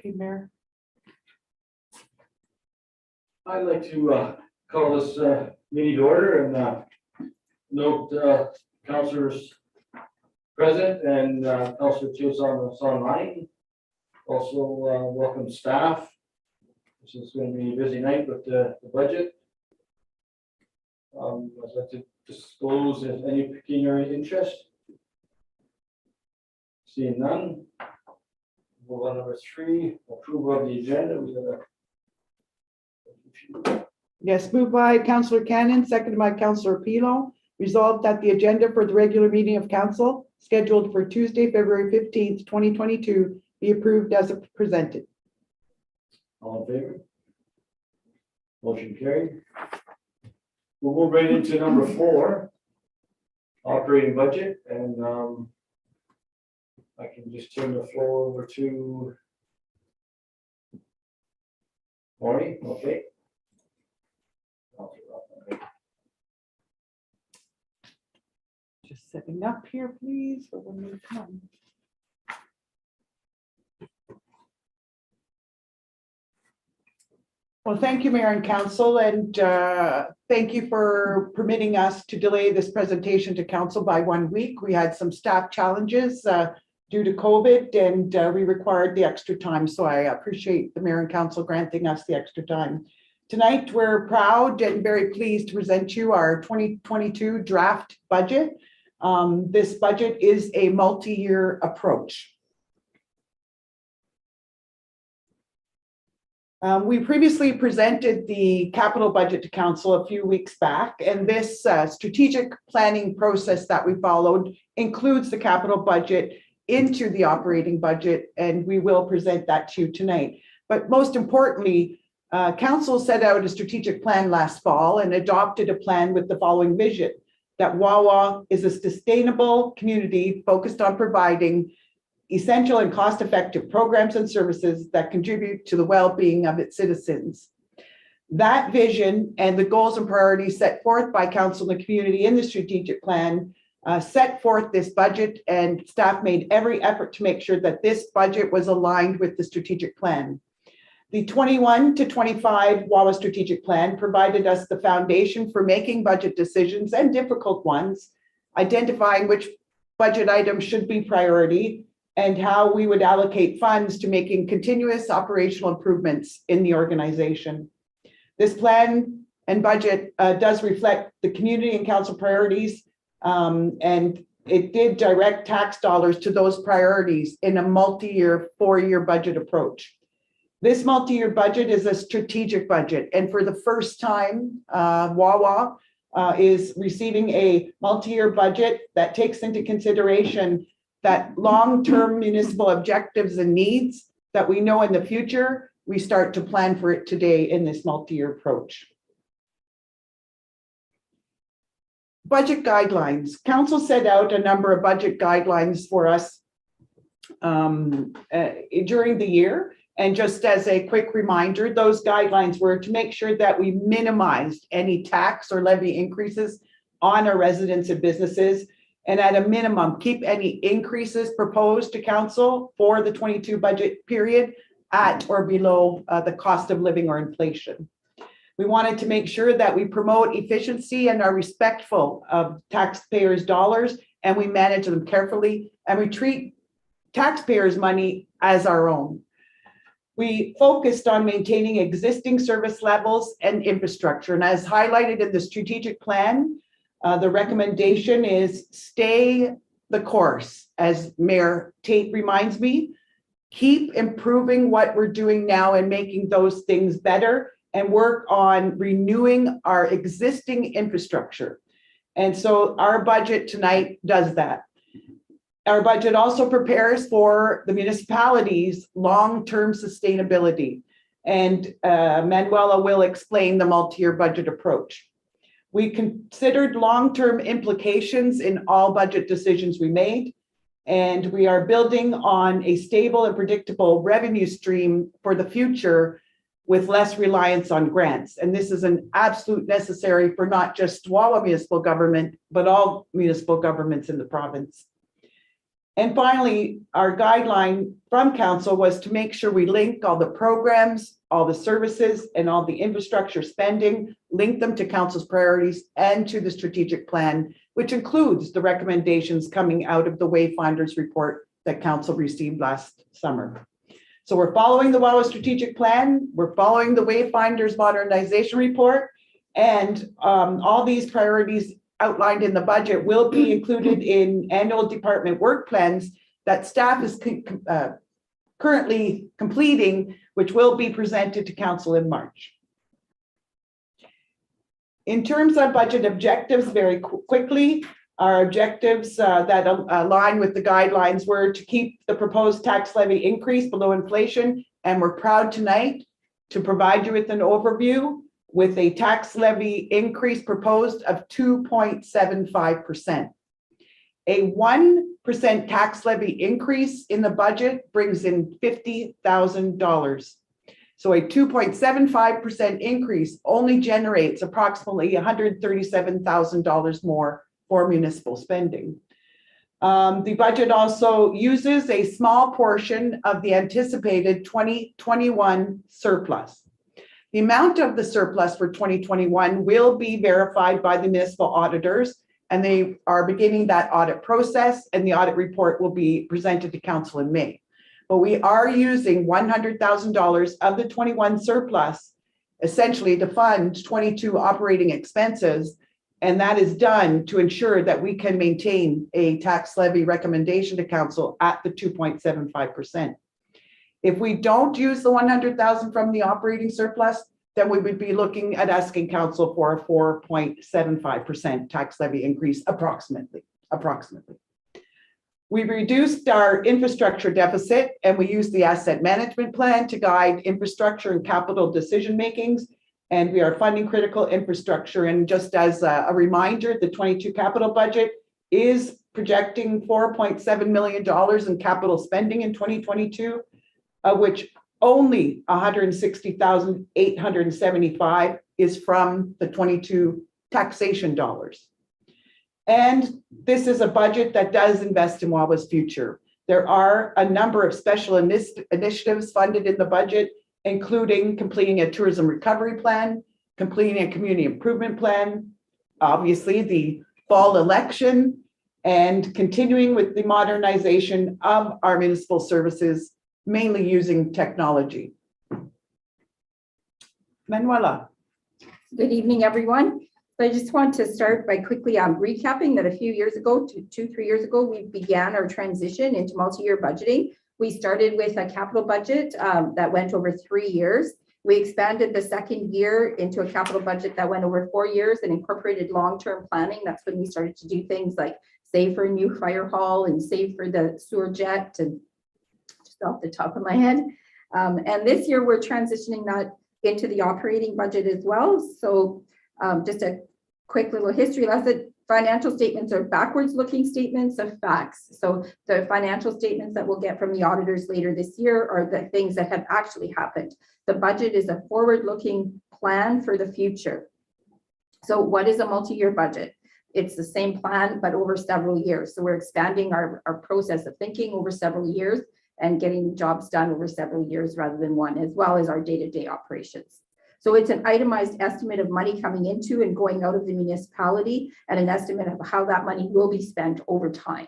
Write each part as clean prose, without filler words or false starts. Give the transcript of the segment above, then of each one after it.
Okay, Mayor. I'd like to call this meeting to order and note councillors present and Councillor Chase on online. Also welcome staff. This is going to be a busy night with the budget. I'd like to disclose if any pecuniary interest. Seeing none. Move on number 3, approval of the agenda. We got a Yes, moved by Councillor Cannon, seconded by Councillor Pilo. Resolved that the agenda for the regular meeting of council scheduled for Tuesday, February 15th, 2022 be approved as presented. All in favor? Motion carried. We'll move right into number 4, operating budget, and I can just turn the floor over to Maureen. Okay. Just setting up here, please, for when we come. Well, thank you, Mayor and Council, and thank you for permitting us to delay this presentation to Council by 1 week. We had some staff challenges due to COVID, and we required the extra time, so I appreciate the Mayor and Council granting us the extra time. Tonight, we're proud and very pleased to present you our 2022 draft budget. This budget is a multi-year approach. We previously presented the capital budget to council a few weeks back, and this strategic planning process that we followed includes the capital budget into the operating budget, and we will present that to you tonight. But most importantly, council set out a strategic plan last fall and adopted a plan with the following vision: that Wawa is a sustainable community focused on providing essential and cost-effective programs and services that contribute to the well-being of its citizens. That vision and the goals and priorities set forth by council and the community in the strategic plan set forth this budget, and staff made every effort to make sure that this budget was aligned with the strategic plan. The 21 to 25 Wawa strategic plan provided us the foundation for making budget decisions, and difficult ones, identifying which budget items should be priority, and how we would allocate funds to making continuous operational improvements in the organization. This plan and budget does reflect the community and council priorities, and it did direct tax dollars to those priorities in a multi-year, 4-year budget approach. This multi-year budget is a strategic budget, and for the first time, Wawa is receiving a multi-year budget that takes into consideration that long-term municipal objectives and needs that we know in the future, we start to plan for it today in this multi-year approach. Budget guidelines. Council set out a number of budget guidelines for us during the year. And just as a quick reminder, those guidelines were to make sure that we minimized any tax or levy increases on our residents and businesses, and at a minimum, keep any increases proposed to council for the 22 budget period at or below the cost of living or inflation. We wanted to make sure that we promote efficiency and are respectful of taxpayers' dollars, and we manage them carefully, and we treat taxpayers' money as our own. We focused on maintaining existing service levels and infrastructure, and as highlighted in the strategic plan, the recommendation is stay the course. As Mayor Tate reminds me, keep improving what we're doing now and making those things better, and work on renewing our existing infrastructure. And so our budget tonight does that. Our budget also prepares for the municipality's long-term sustainability, and Manuela will explain the multi-year budget approach. We considered long-term implications in all budget decisions we made, and we are building on a stable and predictable revenue stream for the future with less reliance on grants. And this is an absolute necessary for not just Wawa municipal government, but all municipal governments in the province. And finally, our guideline from council was to make sure we link all the programs, all the services, and all the infrastructure spending, link them to council's priorities and to the strategic plan, which includes the recommendations coming out of the Wayfinders report that council received last summer. So we're following the WAWA strategic plan, we're following the Wayfinders modernization report, and all these priorities outlined in the budget will be included in annual department work plans that staff is currently completing, which will be presented to council in March. In terms of budget objectives, very quickly, our objectives that align with the guidelines were to keep the proposed tax levy increase below inflation, and we're proud tonight to provide you with an overview with a tax levy increase proposed of 2.75%. A 1% tax levy increase in the budget brings in $50,000. So a 2.75% increase only generates approximately $137,000 more for municipal spending. The budget also uses a small portion of the anticipated 2021 surplus. The amount of the surplus for 2021 will be verified by the municipal auditors, and they are beginning that audit process, and the audit report will be presented to council in May. But we are using $100,000 of the 21 surplus essentially to fund 22 operating expenses, and that is done to ensure that we can maintain a tax levy recommendation to council at the 2.75%. If we don't use the 100,000 from the operating surplus, then we would be looking at asking council for a 4.75% tax levy increase, approximately. We've reduced our infrastructure deficit, and we use the asset management plan to guide infrastructure and capital decision makings, and we are funding critical infrastructure. And just as a reminder, the 22 capital budget is projecting $4.7 million in capital spending in 2022. Which only $160,875 is from the 22 taxation dollars. And this is a budget that does invest in WAWA's future. There are a number of special initiatives funded in the budget, including completing a tourism recovery plan, completing a community improvement plan, obviously the fall election, and continuing with the modernization of our municipal services, mainly using technology. Manuela. Good evening, everyone. So I just want to start by quickly recapping that a few years ago, 2-3 years ago, we began our transition into multi-year budgeting. We started with a capital budget that went over 3 years. We expanded the second year into a capital budget that went over 4 years and incorporated long-term planning. That's when we started to do things like save for a new fire hall and save for the sewer jet, and off the top of my head. And this year we're transitioning that into the operating budget as well. So just a quick little history lesson. Financial statements are backwards looking statements of facts. So the financial statements that we'll get from the auditors later this year are the things that have actually happened. The budget is a forward looking plan for the future. So what is a multi-year budget? It's the same plan, but over several years. So we're expanding our process of thinking over several years and getting jobs done over several years rather than one, as well as our day-to-day operations. So it's an itemized estimate of money coming into and going out of the municipality, and an estimate of how that money will be spent over time.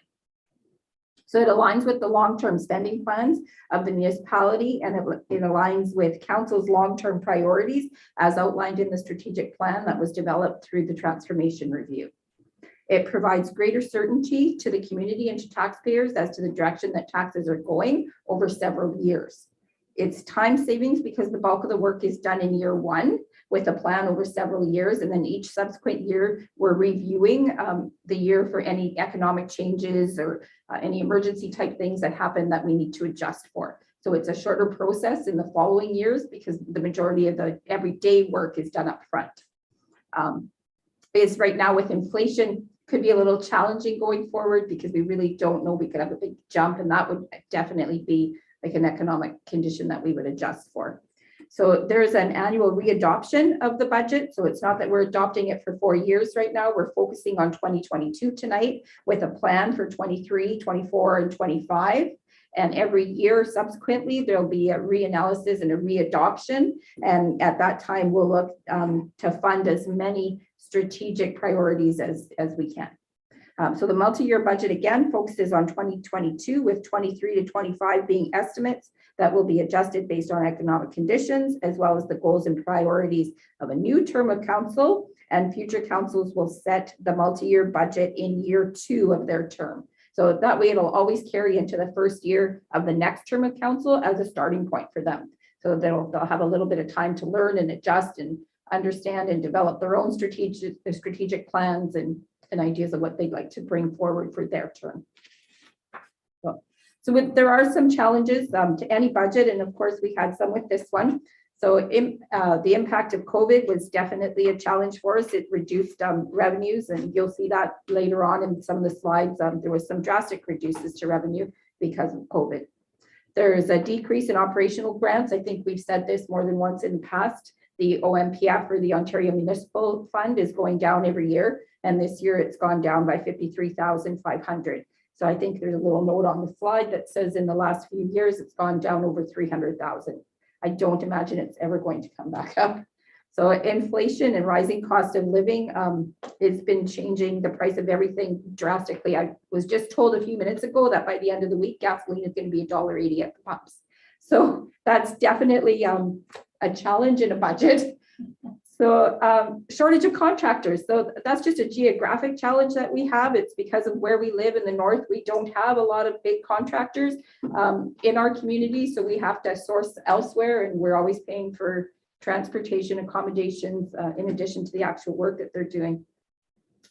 So it aligns with the long-term spending plans of the municipality, and it aligns with council's long-term priorities as outlined in the strategic plan that was developed through the transformation review. It provides greater certainty to the community and to taxpayers as to the direction that taxes are going over several years. It's time savings because the bulk of the work is done in year one with a plan over several years, and then each subsequent year we're reviewing the year for any economic changes or any emergency type things that happen that we need to adjust for. So it's a shorter process in the following years because the majority of the everyday work is done up front. Is right now with inflation could be a little challenging going forward because we really don't know. We could have a big jump, and that would definitely be like an economic condition that we would adjust for. So there's an annual readoption of the budget. So it's not that we're adopting it for 4 years right now. We're focusing on 2022 tonight with a plan for 23, 24, and 25. And every year subsequently, there'll be a reanalysis and a readoption. And at that time, we'll look to fund as many strategic priorities as we can. So the multi-year budget again focuses on 2022 with 23 to 25 being estimates that will be adjusted based on economic conditions, as well as the goals and priorities of a new term of council, and future councils will set the multi-year budget in year 2 of their term. So that way it'll always carry into the first year of the next term of council as a starting point for them. So they'll have a little bit of time to learn and adjust and understand and develop their own strategic plans and ideas of what they'd like to bring forward for their term. There are some challenges to any budget, and of course we had some with this one. So the impact of COVID was definitely a challenge for us. It reduced revenues, and you'll see that later on in some of the slides. There was some drastic reduces to revenue because of COVID. There's a decrease in operational grants. I think we've said this more than once in the past. The OMPF, or the Ontario Municipal Fund, is going down every year. And this year it's gone down by 53,500. So I think there's a little note on the slide that says in the last few years, it's gone down over 300,000. I don't imagine it's ever going to come back up. So inflation and rising cost of living has been changing the price of everything drastically. I was just told a few minutes ago that by the end of the week, gasoline is going to be $1.80 at the pumps. So that's definitely a challenge in a budget. So shortage of contractors. So that's just a geographic challenge that we have. It's because of where we live in the north. We don't have a lot of big contractors in our community. So we have to source elsewhere, and we're always paying for transportation accommodations in addition to the actual work that they're doing.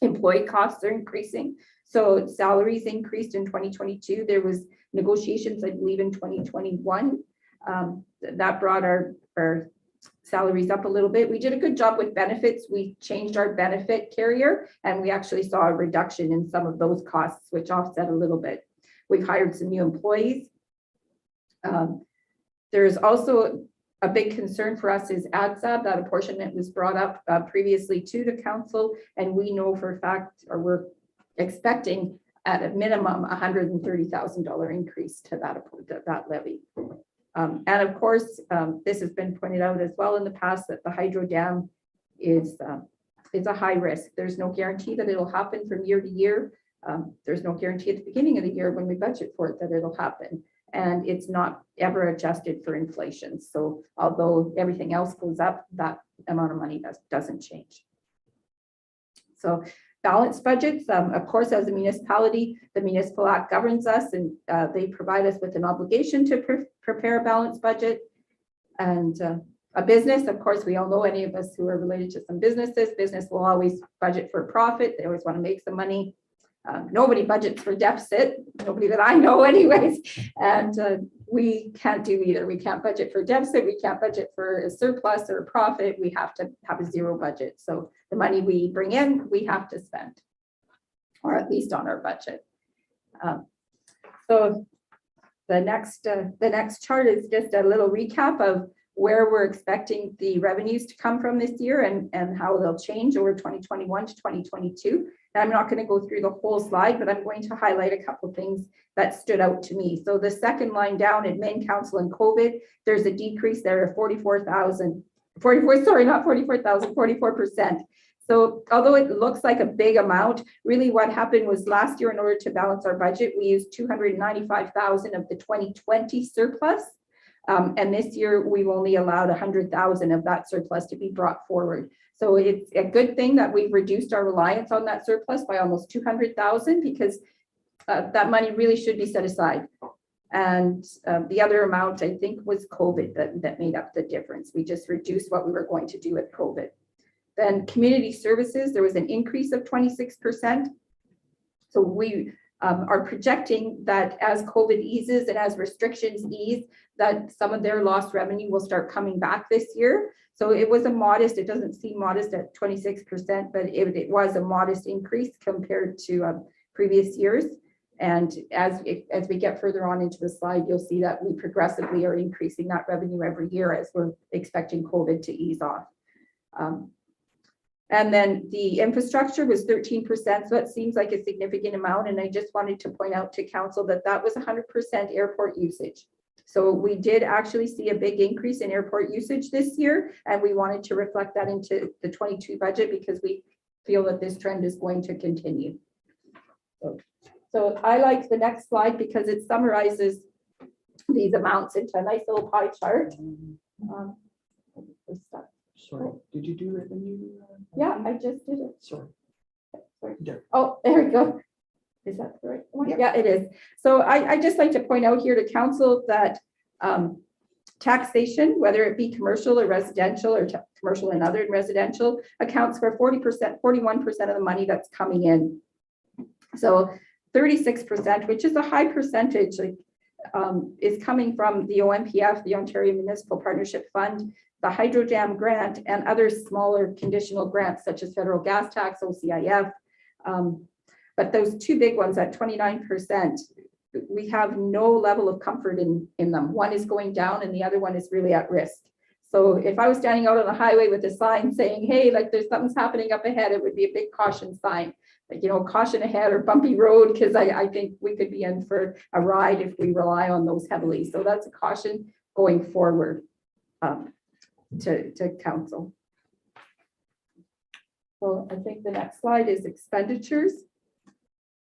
Employee costs are increasing. So salaries increased in 2022. There was negotiations, I believe, in 2021 that brought our salaries up a little bit. We did a good job with benefits. We changed our benefit carrier, and we actually saw a reduction in some of those costs, which offset a little bit. We've hired some new employees. There's also a big concern for us is ADSAB. That apportionment was brought up previously to the council, and we know for a fact, or we're expecting at a minimum $130,000 increase to that levy. And of course, this has been pointed out as well in the past that the hydro dam is a high risk. There's no guarantee that it'll happen from year to year. There's no guarantee at the beginning of the year when we budget for it that it'll happen. And it's not ever adjusted for inflation. So although everything else goes up, that amount of money doesn't change. So balanced budgets, of course, as a municipality, the Municipal Act governs us, and they provide us with an obligation to prepare a balanced budget. And a business, of course, we all know, any of us who are related to some businesses, business will always budget for profit. They always want to make some money. Nobody budgets for deficit, nobody that I know anyways. And we can't do either. We can't budget for deficit. We can't budget for a surplus or a profit. We have to have a zero budget. So the money we bring in, we have to spend, or at least on our budget. So the next chart is just a little recap of where we're expecting the revenues to come from this year and how they'll change over 2021 to 2022. And I'm not going to go through the whole slide, but I'm going to highlight a couple of things that stood out to me. So the second line down, admin, council, and COVID, there's a decrease there of 44%. So although it looks like a big amount, really what happened was last year, in order to balance our budget, we used 295,000 of the 2020 surplus. And this year we've only allowed 100,000 of that surplus to be brought forward. So it's a good thing that we've reduced our reliance on that surplus by almost 200,000, because that money really should be set aside. And the other amount, I think, was COVID that made up the difference. We just reduced what we were going to do with COVID. Then community services, there was an increase of 26%. So we are projecting that as COVID eases and as restrictions ease, that some of their lost revenue will start coming back this year. So it was a modest, it doesn't seem modest at 26%, but it was a modest increase compared to previous years. And as we get further on into the slide, you'll see that we progressively are increasing that revenue every year as we're expecting COVID to ease off. And then the infrastructure was 13%, so it seems like a significant amount. And I just wanted to point out to council that that was 100% airport usage. So we did actually see a big increase in airport usage this year, and we wanted to reflect that into the 22 budget because we feel that this trend is going to continue. So I like the next slide because it summarizes these amounts into a nice little pie chart. Sorry, did you do revenue? Yeah, I just did it. Sorry. There. Oh, there we go. Is that the right one? Yep. Yeah, it is. So I just like to point out here to council that taxation, whether it be commercial or residential or commercial and other residential, accounts for 40%, 41% of the money that's coming in. So 36%, which is a high percentage, is coming from the OMPF, the Ontario Municipal Partnership Fund, the Hydro Dam grant, and other smaller conditional grants such as federal gas tax, OCIF. But those two big ones at 29%, we have no level of comfort in them. One is going down and the other one is really at risk. So if I was standing out on the highway with a sign saying, hey, like there's something's happening up ahead, it would be a big caution sign. Like, you know, caution ahead or bumpy road, because I think we could be in for a ride if we rely on those heavily. So that's a caution going forward to council. So I think the next slide is expenditures.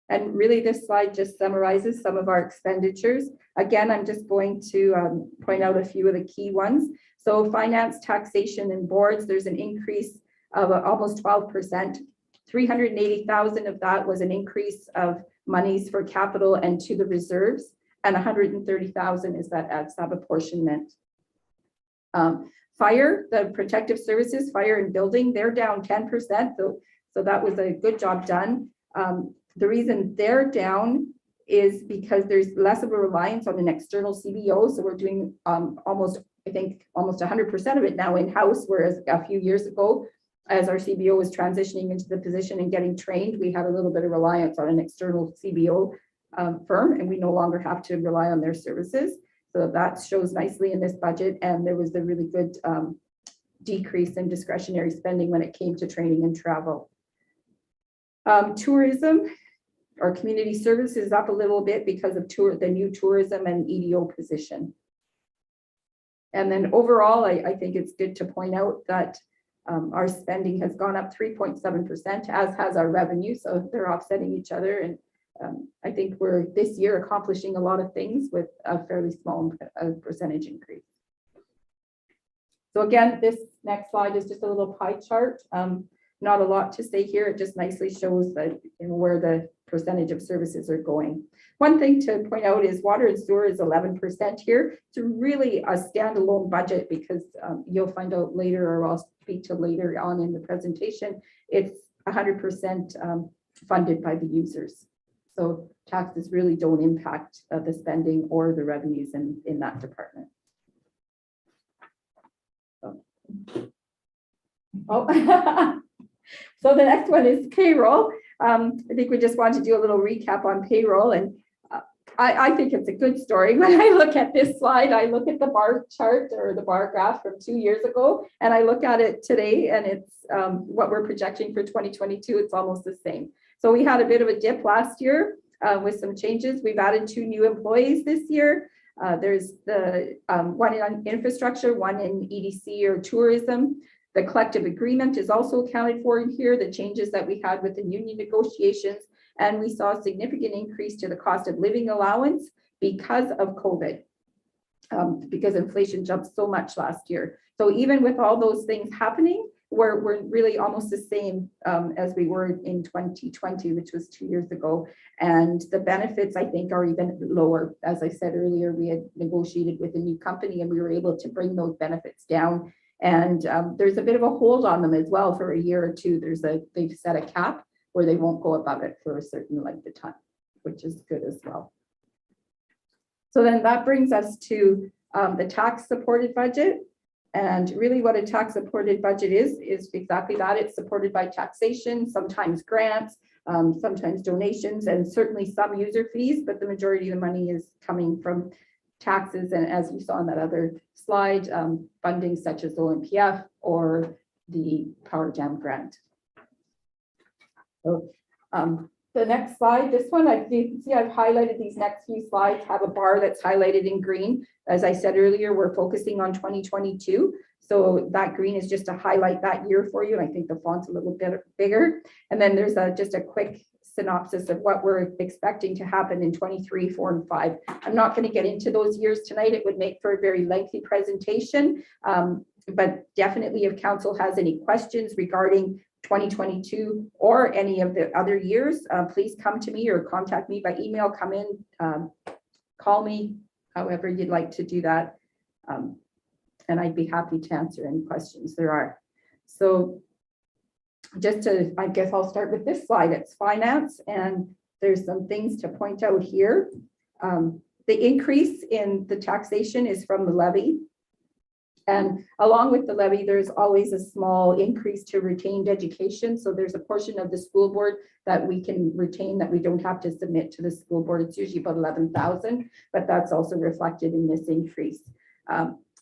And really this slide just summarizes some of our expenditures. Again, I'm just going to point out a few of the key ones. So finance, taxation, and boards, there's an increase of almost 12%. 380,000 of that was an increase of monies for capital and to the reserves, and 130,000 is that ad sub apportionment. Fire, the protective services, fire and building, they're down 10%. So that was a good job done. The reason they're down is because there's less of a reliance on an external CBO. So we're doing almost 100% of it now in-house, whereas a few years ago, as our CBO was transitioning into the position and getting trained, we had a little bit of reliance on an external CBO firm, and we no longer have to rely on their services. So that shows nicely in this budget, and there was a really good decrease in discretionary spending when it came to training and travel. Tourism or community services up a little bit because of the new tourism and EDO position. And then overall, I think it's good to point out that our spending has gone up 3.7%, as has our revenue. So they're offsetting each other. And I think we're this year accomplishing a lot of things with a fairly small percentage increase. So again, this next slide is just a little pie chart. Not a lot to say here. It just nicely shows that, you know, where the percentage of services are going. One thing to point out is water and sewer is 11% here. It's really a standalone budget because you'll find out later, or I'll speak to later on in the presentation, it's 100% funded by the users. So taxes really don't impact the spending or the revenues in that department. Oh. So the next one is payroll. I think we just want to do a little recap on payroll, and I think it's a good story. When I look at this slide, I look at the bar chart or the bar graph from 2 years ago, and I look at it today, and it's what we're projecting for 2022. It's almost the same. So we had a bit of a dip last year with some changes. We've added 2 new employees this year. There's the one in infrastructure, one in EDC or tourism. The collective agreement is also accounted for in here, the changes that we had with the union negotiations, and we saw a significant increase to the cost of living allowance because of COVID, because inflation jumped so much last year. So even with all those things happening, we're really almost the same as we were in 2020, which was 2 years ago. And the benefits, I think, are even lower. As I said earlier, we had negotiated with a new company and we were able to bring those benefits down. And there's a bit of a hold on them as well for a year or two. They've set a cap where they won't go above it for a certain length of time, which is good as well. So then that brings us to the tax supported budget. And really what a tax supported budget is exactly that. It's supported by taxation, sometimes grants, sometimes donations, and certainly some user fees, but the majority of the money is coming from taxes. And as you saw on that other slide, funding such as OMPF or the Power Dam grant. So the next slide, this one, you can see I've highlighted these next few slides, have a bar that's highlighted in green. As I said earlier, we're focusing on 2022. So that green is just to highlight that year for you. And I think the font's a little bit bigger. And then there's just a quick synopsis of what we're expecting to happen in 23, 4, and 5. I'm not going to get into those years tonight. It would make for a very lengthy presentation. But definitely if council has any questions regarding 2022 or any of the other years, please come to me or contact me by email, come in, call me, however you'd like to do that. And I'd be happy to answer any questions there are. So just to, I guess I'll start with this slide. It's finance, and there's some things to point out here. The increase in the taxation is from the levy. And along with the levy, there's always a small increase to retained education. So there's a portion of the school board that we can retain that we don't have to submit to the school board. It's usually about 11,000, but that's also reflected in this increase.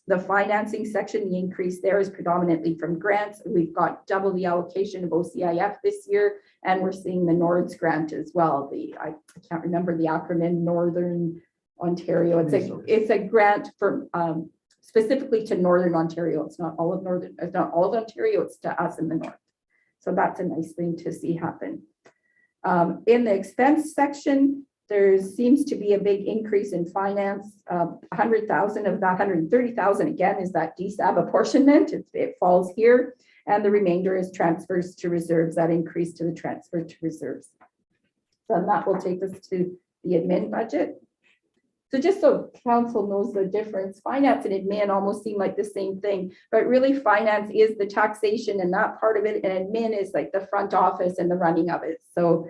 The financing section, the increase there is predominantly from grants. We've got double the allocation of OCIF this year, and we're seeing the NORDS grant as well. I can't remember the acronym, Northern Ontario. It's a grant for specifically to Northern Ontario. It's not all of Ontario, it's to us in the north. So that's a nice thing to see happen. In the expense section, there seems to be a big increase in finance. 100,000 of that 130,000 again is that DSAB apportionment. It falls here, and the remainder is transfers to reserves. That increase to the transfer to reserves. So that will take us to the admin budget. So just so council knows the difference, finance and admin almost seem like the same thing, but really finance is the taxation and that part of it, and admin is like the front office and the running of it. So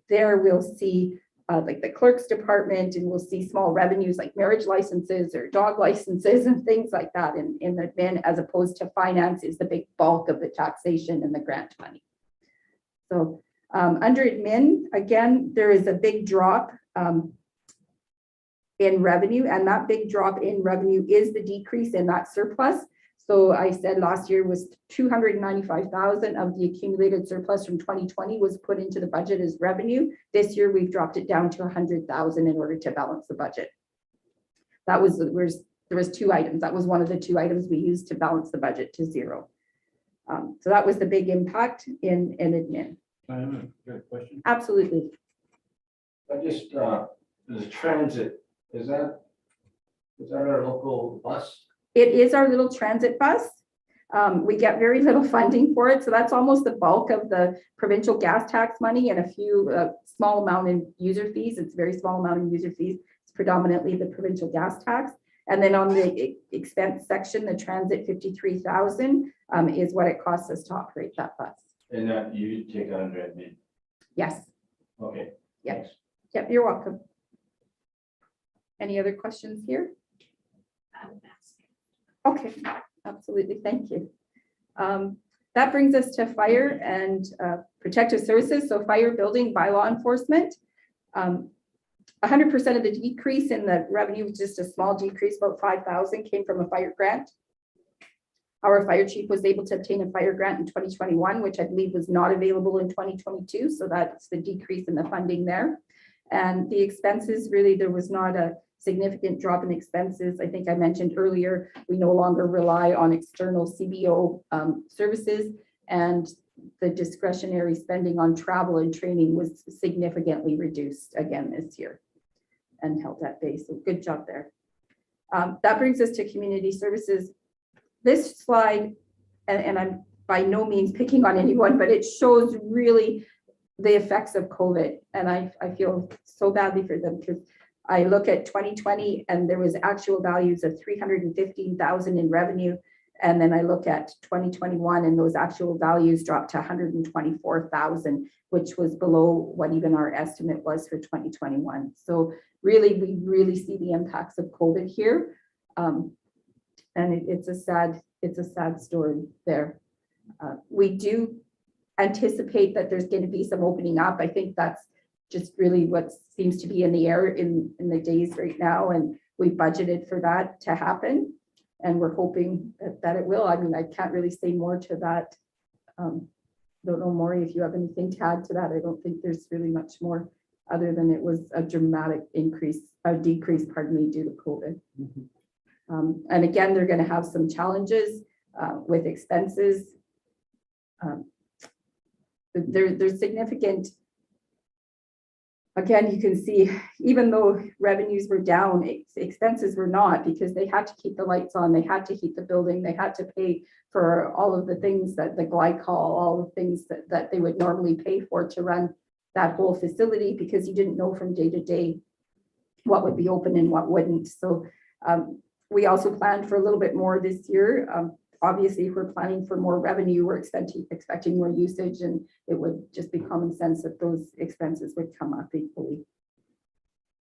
there we'll see like the clerk's department, and we'll see small revenues like marriage licenses or dog licenses and things like that in admin, as opposed to finance is the big bulk of the taxation and the grant money. So under admin, again, there is a big drop in revenue, and that big drop in revenue is the decrease in that surplus. So I said last year was 295,000 of the accumulated surplus from 2020 was put into the budget as revenue. This year we've dropped it down to 100,000 in order to balance the budget. That was there was two items. That was one of the two items we used to balance the budget to zero. So that was the big impact in admin. I have a good question. Absolutely. I just the transit, is that our local bus? It is our little transit bus. We get very little funding for it. So that's almost the bulk of the provincial gas tax money and a few small amount in user fees. It's a very small amount in user fees. It's predominantly the provincial gas tax. And then on the expense section, the transit 53,000 is what it costs us to operate that bus. And that you take under admin? Yes. Okay. Yep. Yep, you're welcome. Any other questions here? Okay, absolutely, thank you. That brings us to fire and protective services. So fire, building, by law enforcement. 100% of the decrease in the revenue, just a small decrease, about 5,000, came from a fire grant. Our fire chief was able to obtain a fire grant in 2021, which I believe was not available in 2022. So that's the decrease in the funding there. And the expenses, really, there was not a significant drop in expenses. I think I mentioned earlier, we no longer rely on external CBO services, and the discretionary spending on travel and training was significantly reduced again this year and held at bay. So good job there. That brings us to community services. This slide, and I'm by no means picking on anyone, but it shows really the effects of COVID. And I feel so badly for them, because I look at 2020 and there was actual values of 315,000 in revenue. And then I look at 2021 and those actual values dropped to 124,000, which was below what even our estimate was for 2021. So really, we really see the impacts of COVID here. And it's a sad story there. We do anticipate that there's going to be some opening up. I think that's just really what seems to be in the air in the days right now. And we budgeted for that to happen. And we're hoping that it will. I mean, I can't really say more to that. Don't know, Maury, if you have anything to add to that. I don't think there's really much more other than it was a dramatic decrease, pardon me, due to COVID. And again, they're going to have some challenges with expenses. There's significant. Again, you can see, even though revenues were down, expenses were not, because they had to keep the lights on, they had to heat the building, they had to pay for all of the things that the glycol, all the things that they would normally pay for to run that whole facility, because you didn't know from day to day what would be open and what wouldn't. So we also planned for a little bit more this year. Obviously, if we're planning for more revenue, we're expecting more usage, and it would just be common sense that those expenses would come up equally.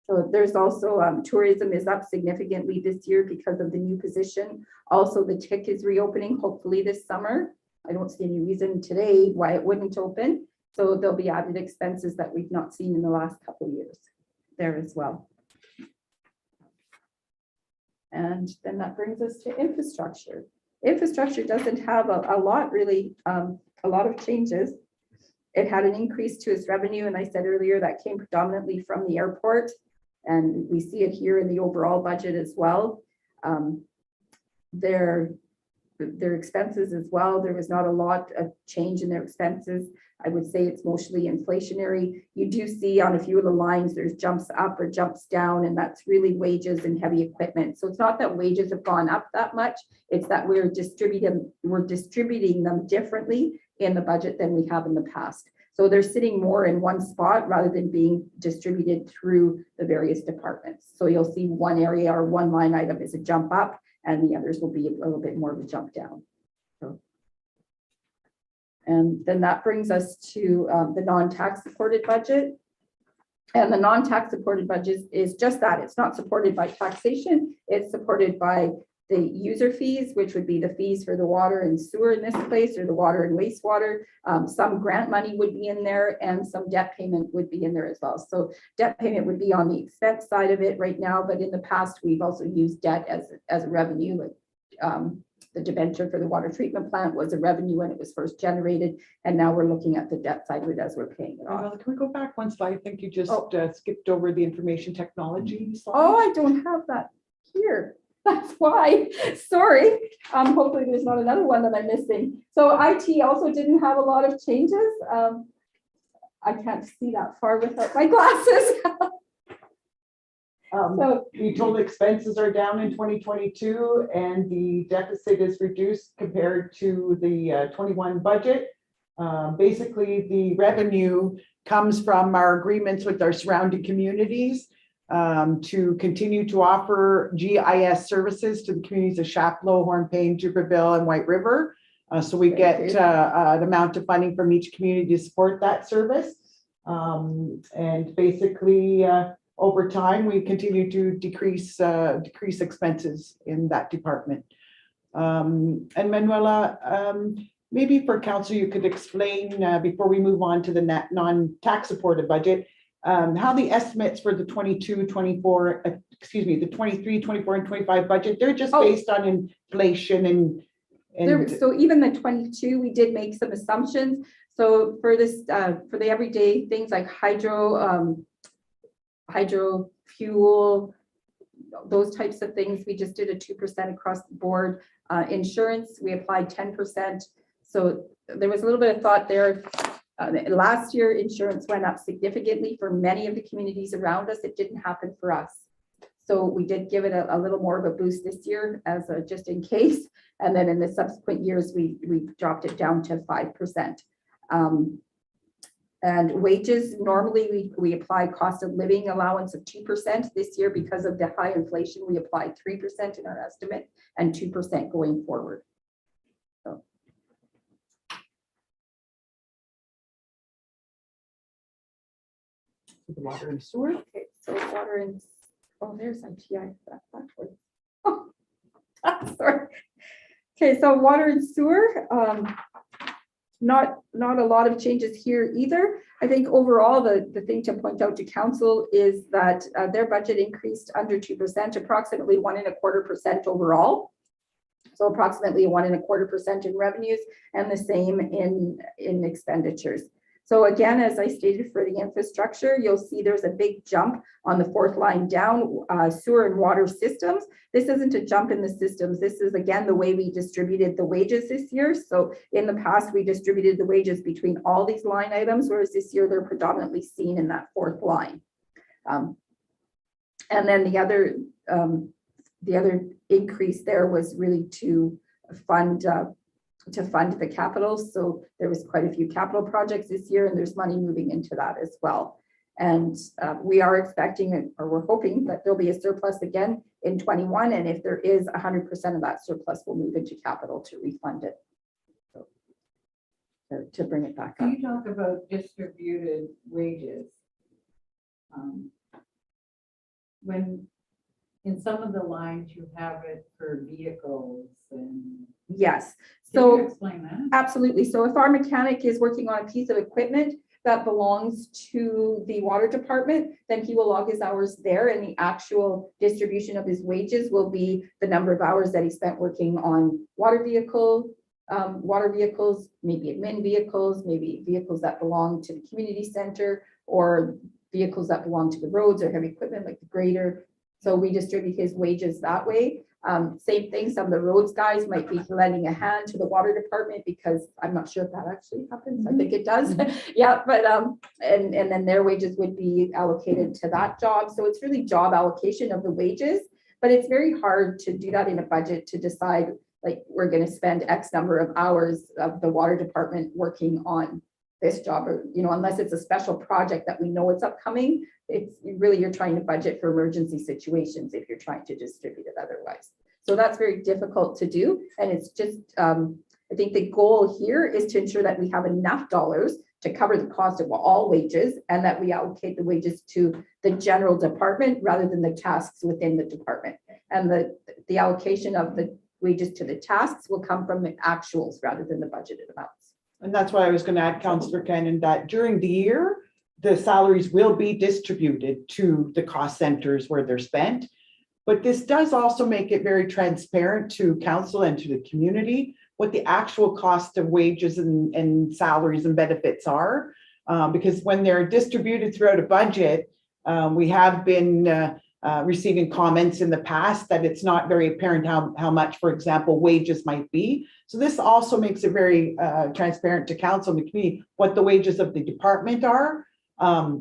So there's also tourism is up significantly this year because of the new position. Also, the TIC is reopening hopefully this summer. I don't see any reason today why it wouldn't open. So there'll be added expenses that we've not seen in the last couple of years there as well. And then that brings us to infrastructure. Infrastructure doesn't have a lot really, a lot of changes. It had an increase to its revenue, and I said earlier that came predominantly from the airport, and we see it here in the overall budget as well. Their expenses as well, there was not a lot of change in their expenses. I would say it's mostly inflationary. You do see on a few of the lines, there's jumps up or jumps down, and that's really wages and heavy equipment. So it's not that wages have gone up that much, it's that we're distributing them differently in the budget than we have in the past. So they're sitting more in one spot rather than being distributed through the various departments. So you'll see one area or one line item is a jump up, and the others will be a little bit more of a jump down. So, and then that brings us to the non-tax supported budget. And the non-tax supported budget is just that. It's not supported by taxation. It's supported by the user fees, which would be the fees for the water and sewer in this place, or the water and wastewater. Some grant money would be in there, and some debt payment would be in there as well. So debt payment would be on the expense side of it right now, but in the past, we've also used debt as a revenue. Like the debenture for the water treatment plant was a revenue when it was first generated, and now we're looking at the debt side of it as we're paying it off. Well, can we go back one slide? I think you just skipped over the information technology slide. Oh, I don't have that here. That's why, sorry. Hopefully there's not another one that I'm missing. So IT also didn't have a lot of changes. I can't see that far without my glasses. So the total expenses are down in 2022, and the deficit is reduced compared to the 21 budget. Basically, the revenue comes from our agreements with our surrounding communities to continue to offer GIS services to the communities of Chapleau, Hornepayne, Dubreuilville, and White River. So we get an amount of funding from each community to support that service. And basically, over time, we continue to decrease expenses in that department. And Manuela, maybe for council, you could explain before we move on to the non-tax supported budget, how the estimates for the 22, 24, the 23, 24, and 25 budget, they're just based on inflation and so even the 22, we did make some assumptions. So for this, for the everyday things like hydro fuel, those types of things, we just did a 2% across the board. Insurance, we applied 10%. So there was a little bit of thought there. Last year, insurance went up significantly for many of the communities around us. It didn't happen for us. So we did give it a little more of a boost this year as a just in case. And then in the subsequent years, we dropped it down to 5%. And wages, normally we apply cost of living allowance of 2%. This year, because of the high inflation, we applied 3% in our estimate and 2% going forward. So. the water and sewer. Okay, so water and, oh, there's ITI, that's backwards. Oh, sorry. Okay, so water and sewer, not a lot of changes here either. I think overall, the thing to point out to council is that their budget increased under 2%, approximately 1.25% overall. So approximately 1.25% in revenues and the same in expenditures. So again, as I stated for the infrastructure, you'll see there's a big jump on the fourth line down, sewer and water systems. This isn't a jump in the systems. This is again the way we distributed the wages this year. So in the past, we distributed the wages between all these line items, whereas this year they're predominantly seen in that fourth line. And then the other increase there was really to fund the capital. So there was quite a few capital projects this year, and there's money moving into that as well. And we are expecting, or we're hoping that there'll be a surplus again in 21. And if there is 100% of that surplus, will move into capital to refund it. So to bring it back up. Can you talk about distributed wages? When in some of the lines you have it for vehicles and. Yes. Can So you explain that? absolutely. So if our mechanic is working on a piece of equipment that belongs to the water department, then he will log his hours there, and the actual distribution of his wages will be the number of hours that he spent working on water vehicles, maybe admin vehicles, maybe vehicles that belong to the community center, or vehicles that belong to the roads or heavy equipment like the grader. So we distribute his wages that way. Same thing, some of the roads guys might be lending a hand to the water department, because I'm not sure if that actually happens. I think it does. Yeah, but and then their wages would be allocated to that job. So it's really job allocation of the wages, but it's very hard to do that in a budget, to decide like we're going to spend X number of hours of the water department working on this job, or unless it's a special project that we know it's upcoming. It's really, you're trying to budget for emergency situations if you're trying to distribute it otherwise. So that's very difficult to do. And it's just, I think the goal here is to ensure that we have enough dollars to cover the cost of all wages, and that we allocate the wages to the general department rather than the tasks within the department. And the allocation of the wages to the tasks will come from the actuals rather than the budgeted amounts. And that's why I was going to add, Councillor Cannon, that during the year, the salaries will be distributed to the cost centers where they're spent. But this does also make it very transparent to council and to the community what the actual cost of wages and salaries and benefits are. Because when they're distributed throughout a budget, we have been receiving comments in the past that it's not very apparent how much, for example, wages might be. So this also makes it very transparent to council and the community what the wages of the department are.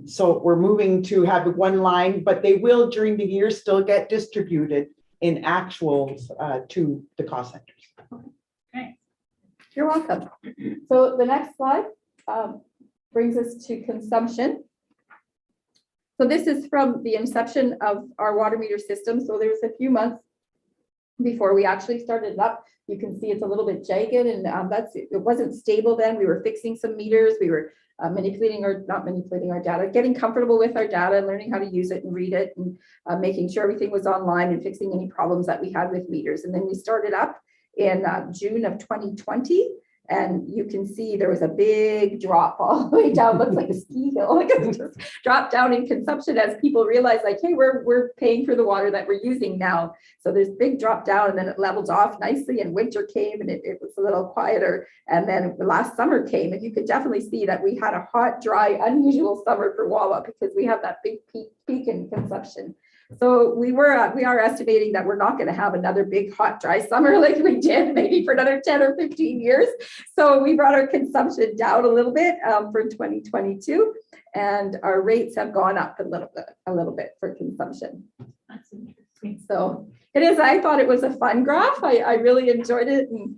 So we're moving to have one line, but they will during the year still get distributed in actuals to the cost centers. Okay. You're welcome. So the next slide brings us to consumption. So this is from the inception of our water meter system. So there's a few months before we actually started it up. You can see it's a little bit jagged, and it wasn't stable then. We were fixing some meters. We were not manipulating our data, getting comfortable with our data, learning how to use it and read it, and making sure everything was online and fixing any problems that we had with meters. And then we started up in June of 2020. And you can see there was a big drop all the way down, looks like a ski hill. Like it just dropped down in consumption as people realized, like, hey, we're paying for the water that we're using now. So there's big drop down, and then it leveled off nicely, and winter came, and it was a little quieter. And then the last summer came, and you could definitely see that we had a hot, dry, unusual summer for Wawa, because we have that big peak in consumption. So we are estimating that we're not going to have another big hot dry summer like we did maybe for another 10 or 15 years. So we brought our consumption down a little bit for 2022, and our rates have gone up a little bit for consumption. That's interesting. So it is. I thought it was a fun graph. I really enjoyed it, and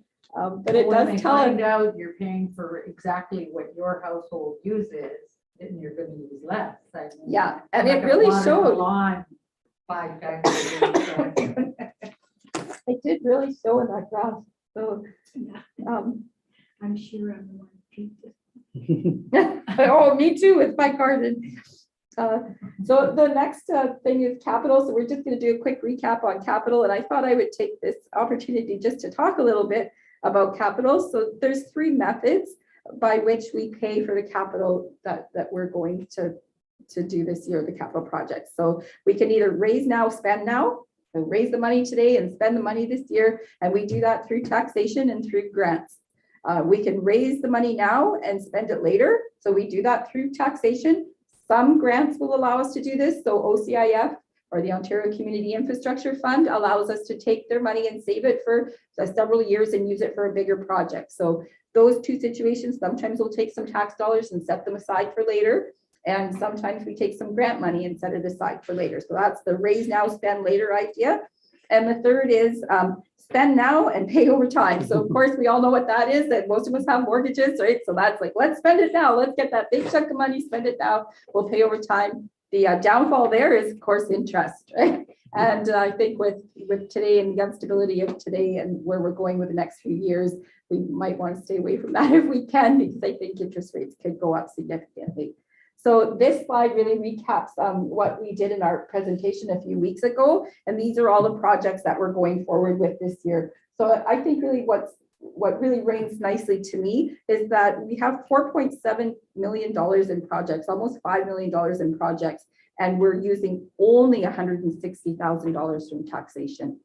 but it does tell find out you're paying for exactly what your household uses, then you're going to use less. I mean, yeah, and it really showed. On 5 times a day. It did really show in that graph. So, I'm sure I'm the one who oh, me too with my garden. So the next thing is capital. So we're just going to do a quick recap on capital. And I thought I would take this opportunity just to talk a little bit about capital. So there's 3 methods by which we pay for the capital that we're going to do this year, the capital projects. So we can either raise now, spend now, and raise the money today and spend the money this year. And we do that through taxation and through grants. We can raise the money now and spend it later. So we do that through taxation. Some grants will allow us to do this. So OCIF, or the Ontario Community Infrastructure Fund, allows us to take their money and save it for several years and use it for a bigger project. So those two situations, sometimes we'll take some tax dollars and set them aside for later. And sometimes we take some grant money and set it aside for later. So that's the raise now, spend later idea. And the third is spend now and pay over time. So of course, we all know what that is, that most of us have mortgages, right? So that's like, let's spend it now. Let's get that big chunk of money, spend it now. We'll pay over time. The downfall there is, of course, interest, right? And I think with today and the instability of today and where we're going with the next few years, we might want to stay away from that if we can, because I think interest rates could go up significantly. So this slide really recaps what we did in our presentation a few weeks ago. And these are all the projects that we're going forward with this year. So I think really what really rings nicely to me is that we have $4.7 million in projects, almost $5 million in projects, and we're using only $160,000 from taxation.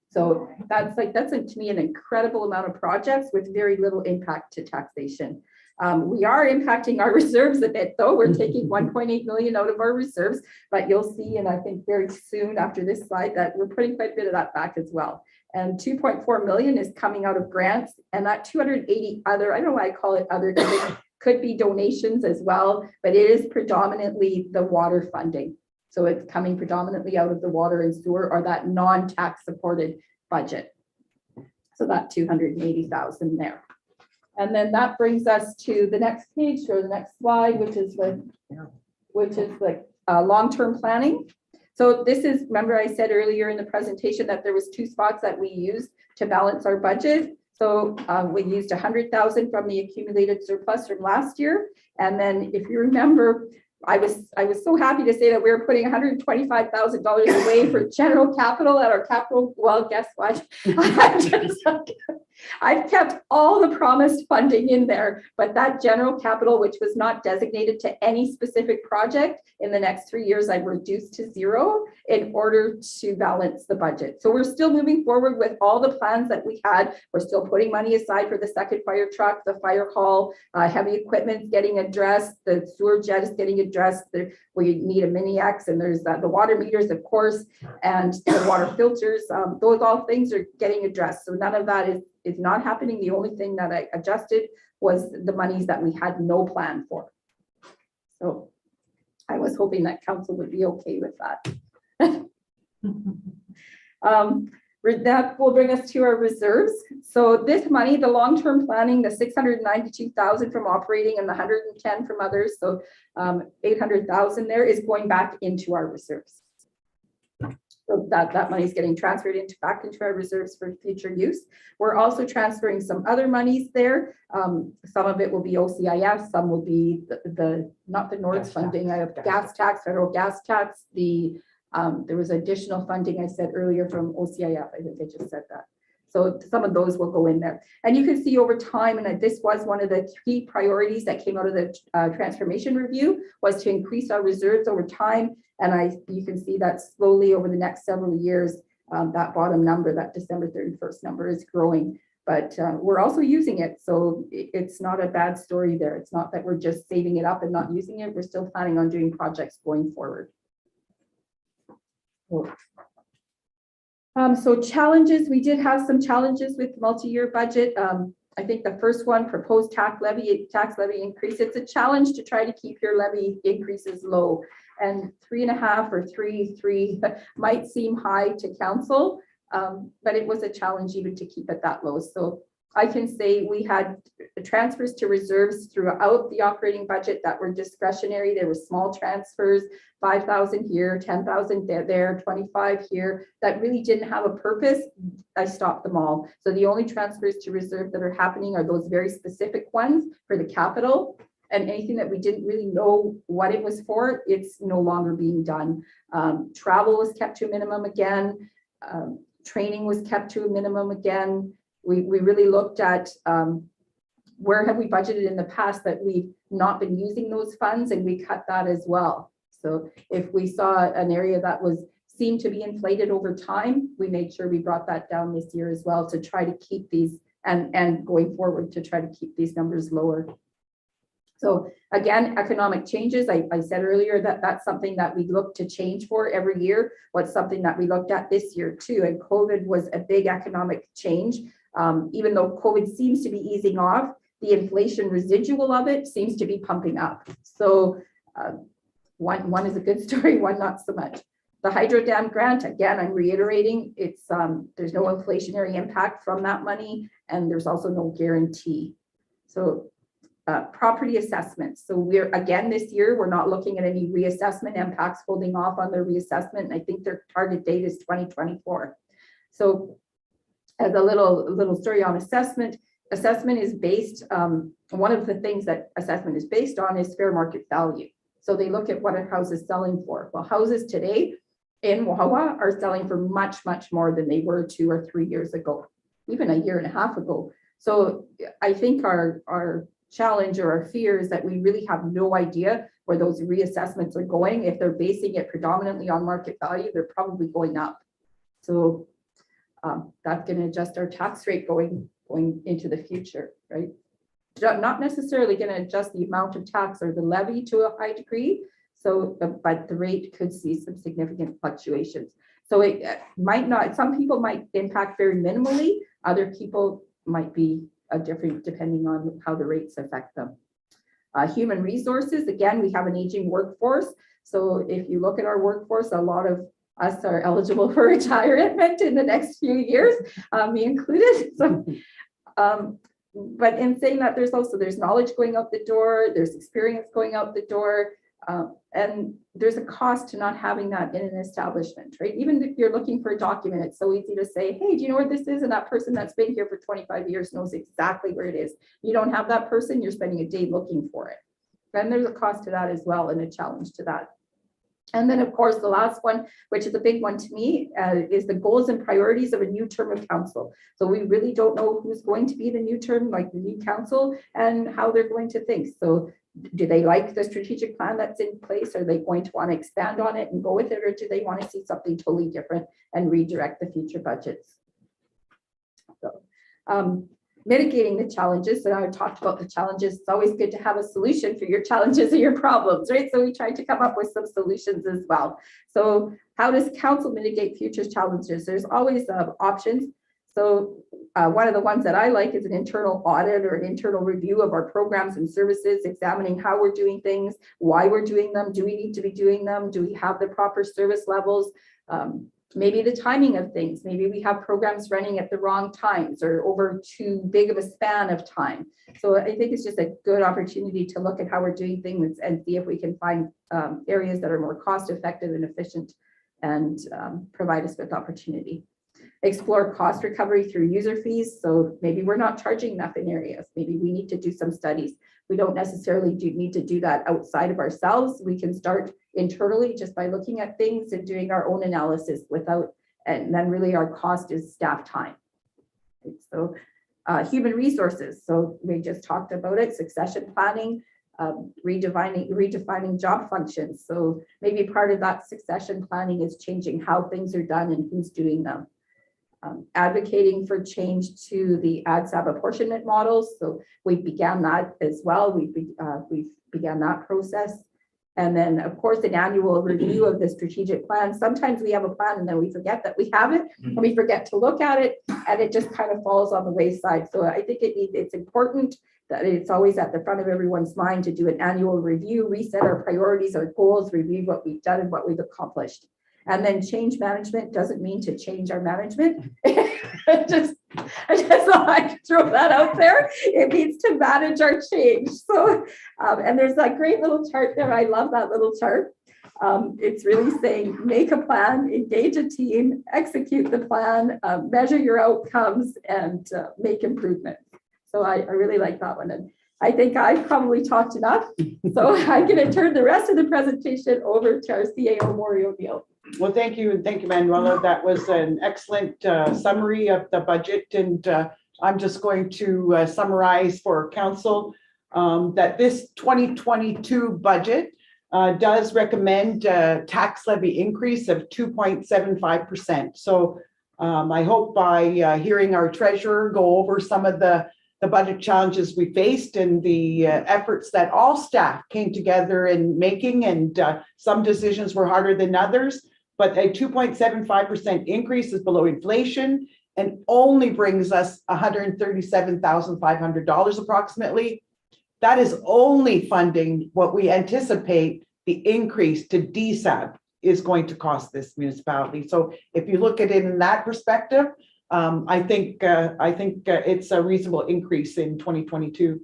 So that's to me an incredible amount of projects with very little impact to taxation. We are impacting our reserves a bit, though. We're taking 1.8 million out of our reserves, but you'll see, and I think very soon after this slide, that we're putting quite a bit of that back as well. And 2.4 million is coming out of grants, and that 280 other, I don't know why I call it other, because it could be donations as well, but it is predominantly the water funding. So it's coming predominantly out of the water and sewer, or that non-tax supported budget. So that 280,000 there. And then that brings us to the next page, or the next slide, which is like long-term planning. So this is, remember I said earlier in the presentation that there was two spots that we used to balance our budget. So we used 100,000 from the accumulated surplus from last year. And then if you remember, I was so happy to say that we were putting $125,000 away for general capital at our capital. Well, guess what? I've kept all the promised funding in there, but that general capital, which was not designated to any specific project in the next 3 years, I've reduced to zero in order to balance the budget. So we're still moving forward with all the plans that we had. We're still putting money aside for the second fire truck, the fire hall, heavy equipment's getting addressed, the sewer jet is getting addressed. We need a mini X, and there's the water meters, of course, and the water filters. Those all things are getting addressed. So none of that is not happening. The only thing that I adjusted was the monies that we had no plan for. So I was hoping that council would be okay with that. That will bring us to our reserves. So this money, the long-term planning, the 692,000 from operating and the 110 from others, so 800,000 there is going back into our reserves. So that money is getting transferred back into our reserves for future use. We're also transferring some other monies there. Some of it will be OCIF, some will be not the Nords funding. I have gas tax, federal gas tax. There was additional funding I said earlier from OCIF. I think I just said that. So some of those will go in there. And you can see over time, and this was one of the key priorities that came out of the transformation review, was to increase our reserves over time. And you can see that slowly over the next several years, that bottom number, that December 31st number is growing. But we're also using it. So it's not a bad story there. It's not that we're just saving it up and not using it. We're still planning on doing projects going forward. So challenges, we did have some challenges with multi-year budget. I think the first one, proposed tax levy increase. It's a challenge to try to keep your levy increases low, and 3.5 or 3 might seem high to council, but it was a challenge even to keep it that low. So I can say we had transfers to reserves throughout the operating budget that were discretionary. There were small transfers, 5,000 here, 10,000 there, 25 here, that really didn't have a purpose. I stopped them all. So the only transfers to reserve that are happening are those very specific ones for the capital, and anything that we didn't really know what it was for, it's no longer being done. Travel was kept to a minimum again. Training was kept to a minimum again. We really looked at where have we budgeted in the past that we've not been using those funds, and we cut that as well. So if we saw an area that seemed to be inflated over time, we made sure we brought that down this year as well to try to keep these and going forward to try to keep these numbers lower. So again, economic changes, I said earlier that that's something that we look to change for every year. What's something that we looked at this year too, and COVID was a big economic change. Even though COVID seems to be easing off, the inflation residual of it seems to be pumping up. So one is a good story, one not so much. The hydro dam grant, again, I'm reiterating, it's there's no inflationary impact from that money, and there's also no guarantee. So property assessments. So we're, again, this year, we're not looking at any reassessment impacts, holding off on their reassessment. And I think their target date is 2024. So as a little story on assessment is based, one of the things that assessment is based on is fair market value. So they look at what a house is selling for. Well, houses today in Wawa are selling for much, much more than they were 2 or 3 years ago, even a year and a half ago. So I think our challenge or our fear is that we really have no idea where those reassessments are going. If they're basing it predominantly on market value, they're probably going up. So that's going to adjust our tax rate going into the future, right? Not necessarily going to adjust the amount of tax or the levy to a high degree. So, but the rate could see some significant fluctuations. So it might not, some people might impact very minimally, other people might be different depending on how the rates affect them. Human resources, again, we have an aging workforce. So if you look at our workforce, a lot of us are eligible for retirement in the next few years, me included. So, but in saying that, there's knowledge going out the door, there's experience going out the door, and there's a cost to not having that in an establishment, right? Even if you're looking for a document, it's so easy to say, hey, do you know where this is? And that person that's been here for 25 years knows exactly where it is. You don't have that person, you're spending a day looking for it. And there's a cost to that as well, and a challenge to that. And then, of course, the last one, which is a big one to me, is the goals and priorities of a new term of council. So we really don't know who's going to be the new term, like the new council, and how they're going to think. So do they like the strategic plan that's in place? Are they going to want to expand on it and go with it? Or do they want to see something totally different and redirect the future budgets? So, mitigating the challenges. So I talked about the challenges. It's always good to have a solution for your challenges and your problems, right? So we tried to come up with some solutions as well. So how does council mitigate future challenges? There's always options. So one of the ones that I like is an internal audit or an internal review of our programs and services, examining how we're doing things, why we're doing them, do we need to be doing them, do we have the proper service levels, maybe the timing of things, maybe we have programs running at the wrong times or over too big of a span of time. So I think it's just a good opportunity to look at how we're doing things and see if we can find areas that are more cost effective and efficient and provide us with opportunity. Explore cost recovery through user fees. So maybe we're not charging enough in areas. Maybe we need to do some studies. We don't necessarily need to do that outside of ourselves. We can start internally just by looking at things and doing our own analysis and then really our cost is staff time. So human resources. So we just talked about it, succession planning, redefining job functions. So maybe part of that succession planning is changing how things are done and who's doing them. Advocating for change to the ADSAB apportionment models. So we began that as well. We began that process. And then, of course, an annual review of the strategic plan. Sometimes we have a plan and then we forget that we have it, and we forget to look at it, and it just kind of falls on the wayside. So I think it's important that it's always at the front of everyone's mind to do an annual review, reset our priorities, our goals, review what we've done and what we've accomplished. And then change management doesn't mean to change our management. I just thought I'd throw that out there. It means to manage our change. So, and there's that great little chart there. I love that little chart. It's really saying, make a plan, engage a team, execute the plan, measure your outcomes, and make improvements. So I really like that one. And I think I've probably talked enough. So I'm going to turn the rest of the presentation over to our CAO, Maury O'Neill. Well, thank you. And thank you, Manuela. That was an excellent summary of the budget. And I'm just going to summarize for council that this 2022 budget does recommend a tax levy increase of 2.75%. So I hope by hearing our treasurer go over some of the budget challenges we faced and the efforts that all staff came together in making, and some decisions were harder than others, but a 2.75% increase is below inflation and only brings us $137,500 approximately. That is only funding what we anticipate the increase to DSAB is going to cost this municipality. So if you look at it in that perspective, I think it's a reasonable increase in 2022.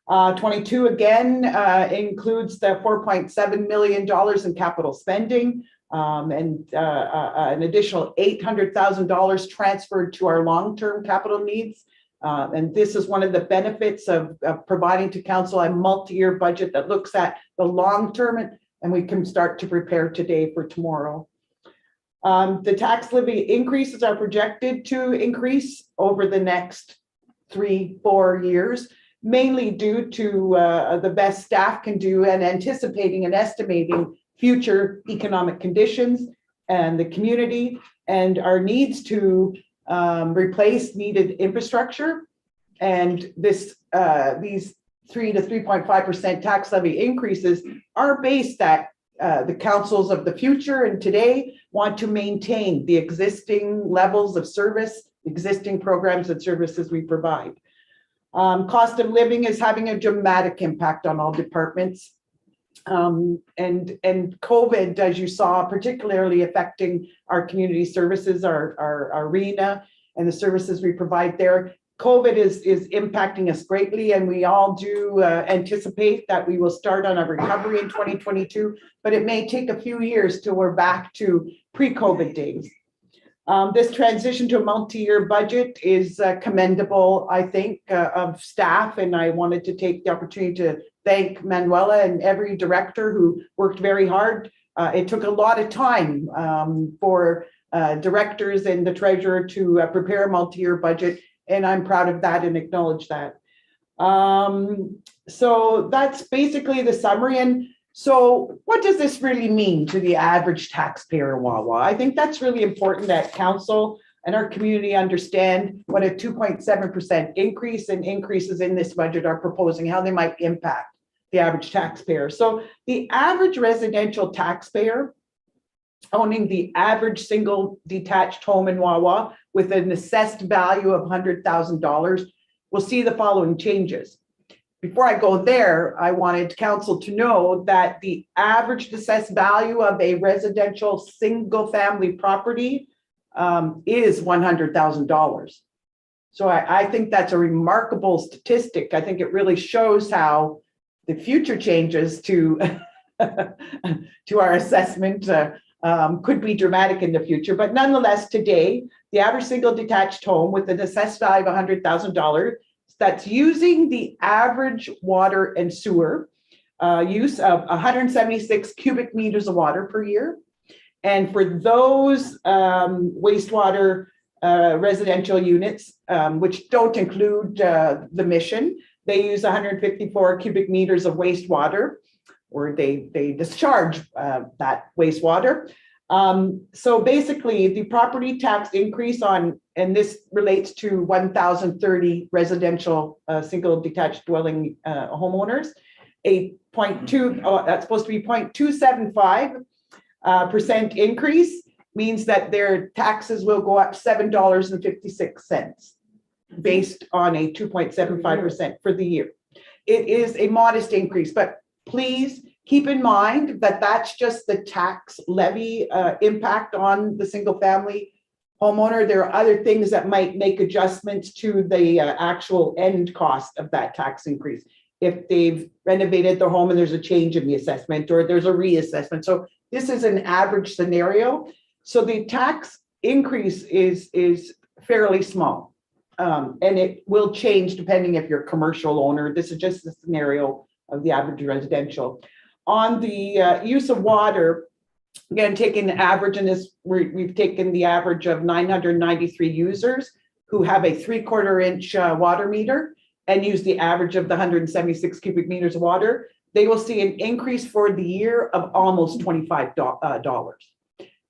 22 again includes the $4.7 million in capital spending and an additional $800,000 transferred to our long-term capital needs. And this is one of the benefits of providing to council a multi-year budget that looks at the long term, and we can start to prepare today for tomorrow. The tax levy increases are projected to increase over the next 3-4 years, mainly due to the best staff can do and anticipating and estimating future economic conditions and the community and our needs to replace needed infrastructure. And these 3 to 3.5% tax levy increases are based that the councils of the future and today want to maintain the existing levels of service, existing programs and services we provide. Cost of living is having a dramatic impact on all departments. And COVID, as you saw, particularly affecting our community services, our arena and the services we provide there. COVID is impacting us greatly, and we all do anticipate that we will start on a recovery in 2022, but it may take a few years till we're back to pre-COVID days. This transition to a multi-year budget is commendable, I think, of staff, and I wanted to take the opportunity to thank Manuela and every director who worked very hard. It took a lot of time for directors and the treasurer to prepare a multi-year budget, and I'm proud of that and acknowledge that. So that's basically the summary. And so what does this really mean to the average taxpayer in Wawa? I think that's really important that council and our community understand what a 2.7% increase and increases in this budget are proposing, how they might impact the average taxpayer. So the average residential taxpayer owning the average single detached home in Wawa with an assessed value of $100,000 will see the following changes. Before I go there, I wanted council to know that the average assessed value of a residential single family property is $100,000. So I think that's a remarkable statistic. I think it really shows how the future changes to our assessment could be dramatic in the future. But nonetheless, today, the average single detached home with an assessed value of $100,000 that's using the average water and sewer use of 176 cubic meters of water per year. And for those wastewater residential units, which don't include the mission, they use 154 cubic meters of wastewater, or they discharge that wastewater. So basically the property tax increase on, and this relates to 1,030 residential single detached dwelling homeowners, that's supposed to be 0.275% increase means that their taxes will go up $7.56 based on a 2.75% for the year. It is a modest increase, but please keep in mind that that's just the tax levy impact on the single family homeowner. There are other things that might make adjustments to the actual end cost of that tax increase. If they've renovated their home and there's a change in the assessment or there's a reassessment. So this is an average scenario. So the tax increase is fairly small. And it will change depending if you're a commercial owner. This is just the scenario of the average residential. On the use of water, again, taking the average in this, we've taken the average of 993 users. who have a 3/4 inch water meter and use the average of the 176 cubic meters of water, they will see an increase for the year of almost $25.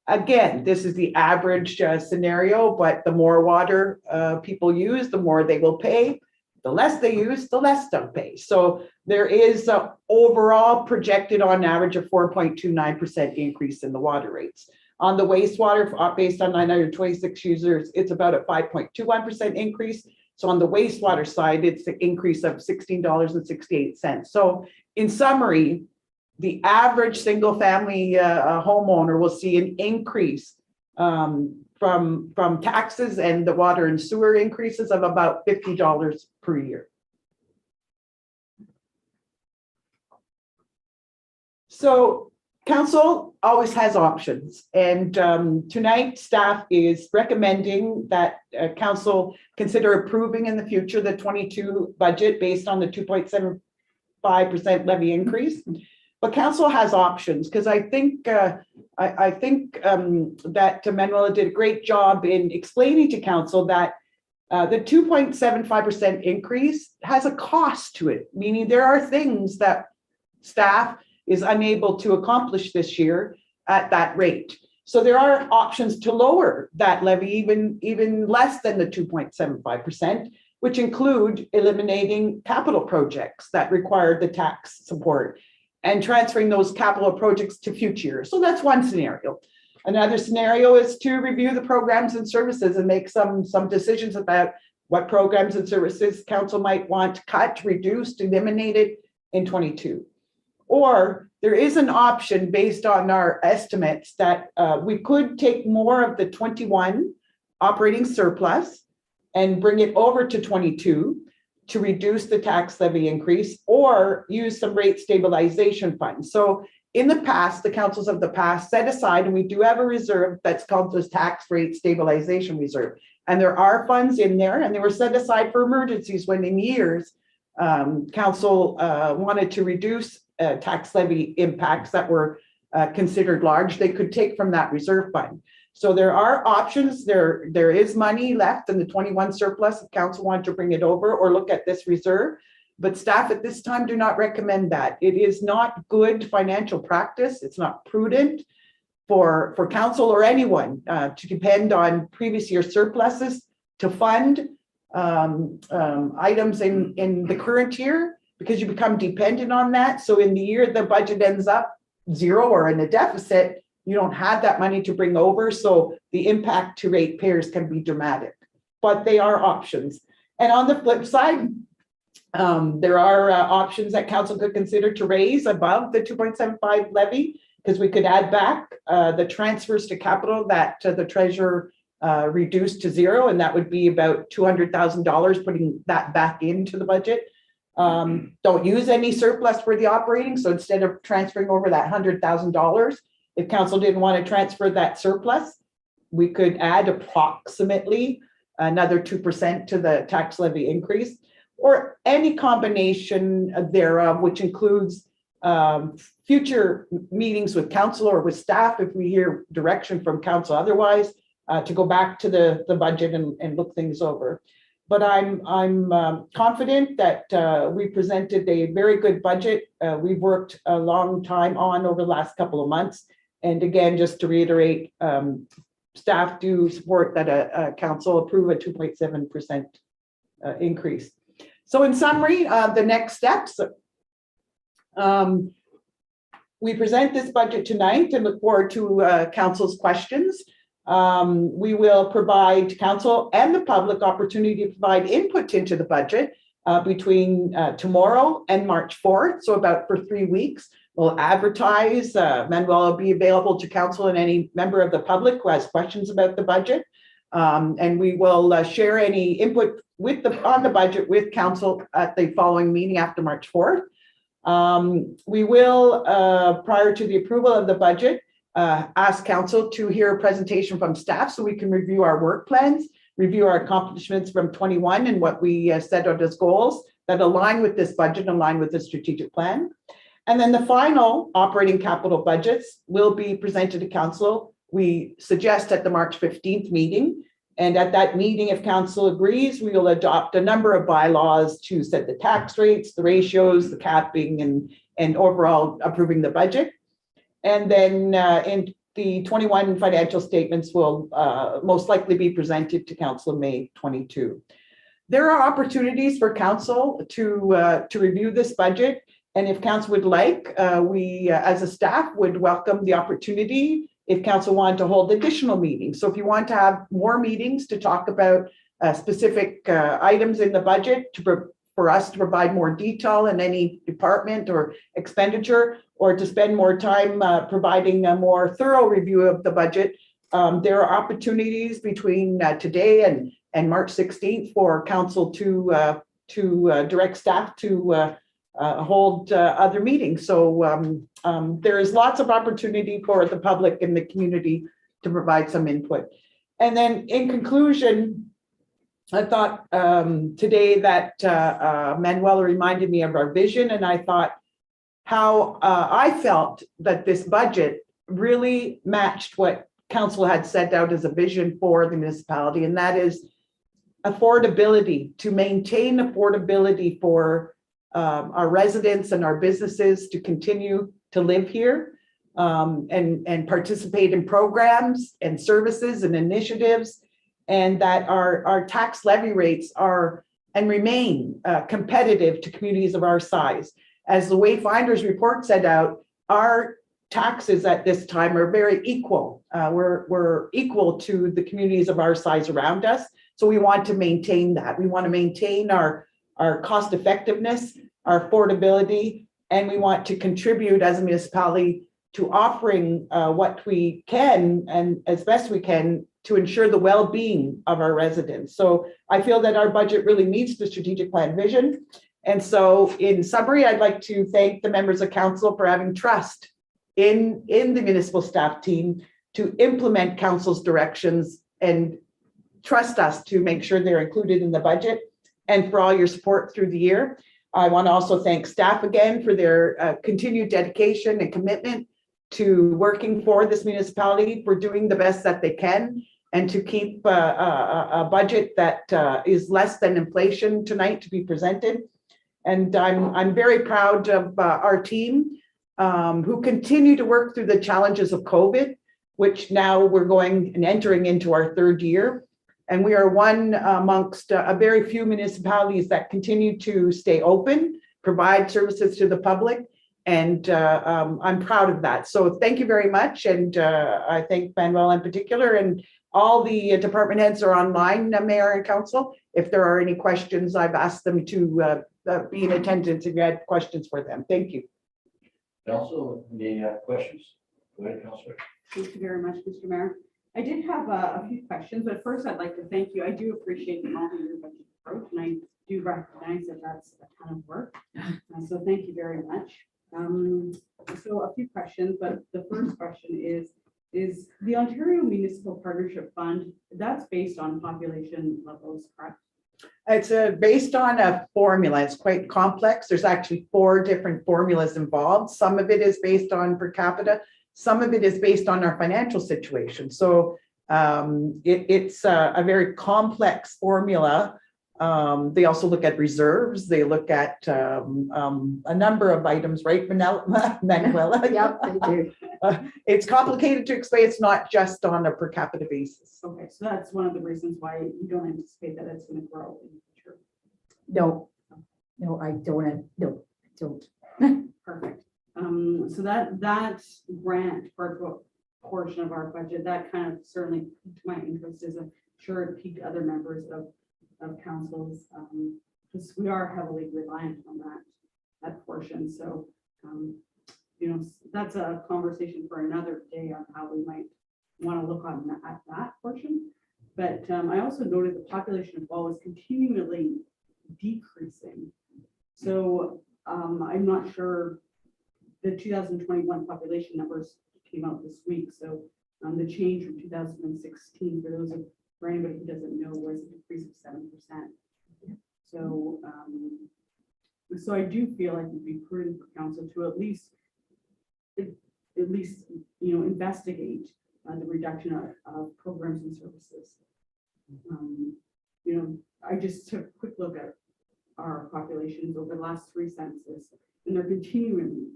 Again, this is the average scenario, but the more water people use, the more they will pay. The less they use, the less they'll pay. So there is an overall projected on average of 4.29% increase in the water rates. On the wastewater, based on 926 users, it's about a 5.21% increase. So on the wastewater side, it's an increase of $16.68. So in summary, the average single family homeowner will see an increase from taxes and the water and sewer increases of about $50 per year. So council always has options, and tonight staff is recommending that council consider approving in the future the 22 budget based on the 2.75% levy increase. But council has options, because I think that Manuela did a great job in explaining to council that the 2.75% increase has a cost to it, meaning there are things that staff is unable to accomplish this year at that rate. So there are options to lower that levy even less than the 2.75%, which include eliminating capital projects that require the tax support and transferring those capital projects to future years. So that's one scenario. Another scenario is to review the programs and services and make some decisions about what programs and services council might want cut, reduced, eliminated in 22. Or there is an option based on our estimates that we could take more of the 21 operating surplus and bring it over to 22 to reduce the tax levy increase, or use some rate stabilization funds. So in the past, the councils of the past set aside, and we do have a reserve that's called the tax rate stabilization reserve. And there are funds in there, and they were set aside for emergencies when in years council wanted to reduce tax levy impacts that were considered large. They could take from that reserve fund. So there are options. There is money left in the 21 surplus if council wanted to bring it over or look at this reserve. But staff at this time do not recommend that. It is not good financial practice. It's not prudent for council or anyone to depend on previous year surpluses to fund items in the current year, because you become dependent on that. So in the year the budget ends up zero or in a deficit, you don't have that money to bring over. So the impact to ratepayers can be dramatic, but they are options. And on the flip side, there are options that council could consider to raise above the 2.75 levy, because we could add back the transfers to capital that the treasurer reduced to zero, and that would be about $200,000, putting that back into the budget. Don't use any surplus for the operating. So instead of transferring over that $100,000, if council didn't want to transfer that surplus, we could add approximately another 2% to the tax levy increase, or any combination thereof, which includes future meetings with council or with staff if we hear direction from council otherwise, to go back to the budget and look things over. But I'm confident that we presented a very good budget. We've worked a long time on over the last couple of months. And again, just to reiterate, staff do support that a council approve a 2.7% increase. So in summary, the next steps, we present this budget tonight and look forward to council's questions. We will provide council and the public opportunity to provide input into the budget between tomorrow and March 4th. So about for 3 weeks, we'll advertise. Manuela will be available to council and any member of the public who has questions about the budget. And we will share any input on the budget with council at the following meeting after March 4th. We will, prior to the approval of the budget, ask council to hear a presentation from staff so we can review our work plans, review our accomplishments from 21 and what we set out as goals that align with this budget, align with the strategic plan. And then the final operating capital budgets will be presented to council, we suggest, at the March 15th meeting. And at that meeting, if council agrees, we will adopt a number of bylaws to set the tax rates, the ratios, the capping, and overall approving the budget. And then in the 21 financial statements will most likely be presented to council in May 22. There are opportunities for council to review this budget. And if council would like, we as a staff would welcome the opportunity if council wanted to hold additional meetings. So if you want to have more meetings to talk about specific items in the budget for us to provide more detail in any department or expenditure, or to spend more time providing a more thorough review of the budget, there are opportunities between today and March 16th for council to direct staff to hold other meetings. So there is lots of opportunity for the public and the community to provide some input. And then in conclusion, I thought today that Manuela reminded me of our vision, and I thought how I felt that this budget really matched what council had set out as a vision for the municipality, and that is affordability, to maintain affordability for our residents and our businesses to continue to live here and participate in programs and services and initiatives, and that our tax levy rates are and remain competitive to communities of our size. As the Wayfinders report set out, our taxes at this time are very equal. We're equal to the communities of our size around us. So we want to maintain that. We want to maintain our cost effectiveness, our affordability, and we want to contribute as a municipality to offering what we can and as best we can to ensure the well-being of our residents. So I feel that our budget really meets the strategic plan vision. And so in summary, I'd like to thank the members of council for having trust in the municipal staff team to implement council's directions and trust us to make sure they're included in the budget, and for all your support through the year. I want to also thank staff again for their continued dedication and commitment to working for this municipality, for doing the best that they can, and to keep a budget that is less than inflation tonight to be presented. And I'm very proud of our team who continue to work through the challenges of COVID, which now we're going and entering into our third year. And we are one amongst a very few municipalities that continue to stay open, provide services to the public, and I'm proud of that. So thank you very much. And I thank Manuel in particular, and all the department heads are online, Mayor and Council. If there are any questions, I've asked them to be in attendance if you had questions for them. Thank you. Council, any questions? Go ahead, Councilor. Thank you very much, Mr. Mayor. I did have a few questions, but first I'd like to thank you. I do appreciate the multi-year budget approach, and I do recognize that that's a ton of work. So thank you very much. So a few questions, but the first question is the Ontario Municipal Partnership Fund, that's based on population levels, correct? It's based on a formula. It's quite complex. There's actually 4 different formulas involved. Some of it is based on per capita. Some of it is based on our financial situation. So it's a very complex formula. They also look at reserves. They look at a number of items, right, Manuela? Yep, I do. It's complicated to explain. It's not just on a per capita basis. Okay, so that's one of the reasons why you don't anticipate that it's going to grow in the future. No, I don't. No, I don't. Perfect. So that grant portion of our budget, that kind of certainly piqued my interest, as I'm sure it piqued other members of councils, because we are heavily reliant on that portion. So, you know, that's a conversation for another day on how we might want to look at that portion. But I also noted the population of Guelph is continually decreasing. So I'm not sure. The 2021 population numbers came out this week. So the change from 2016, for anybody who doesn't know, was a decrease of 7%. So, so I do feel like it'd be prudent for council to at least investigate the reduction of programs and services. You know, I just took a quick look at our populations over the last 3 census, and they're continually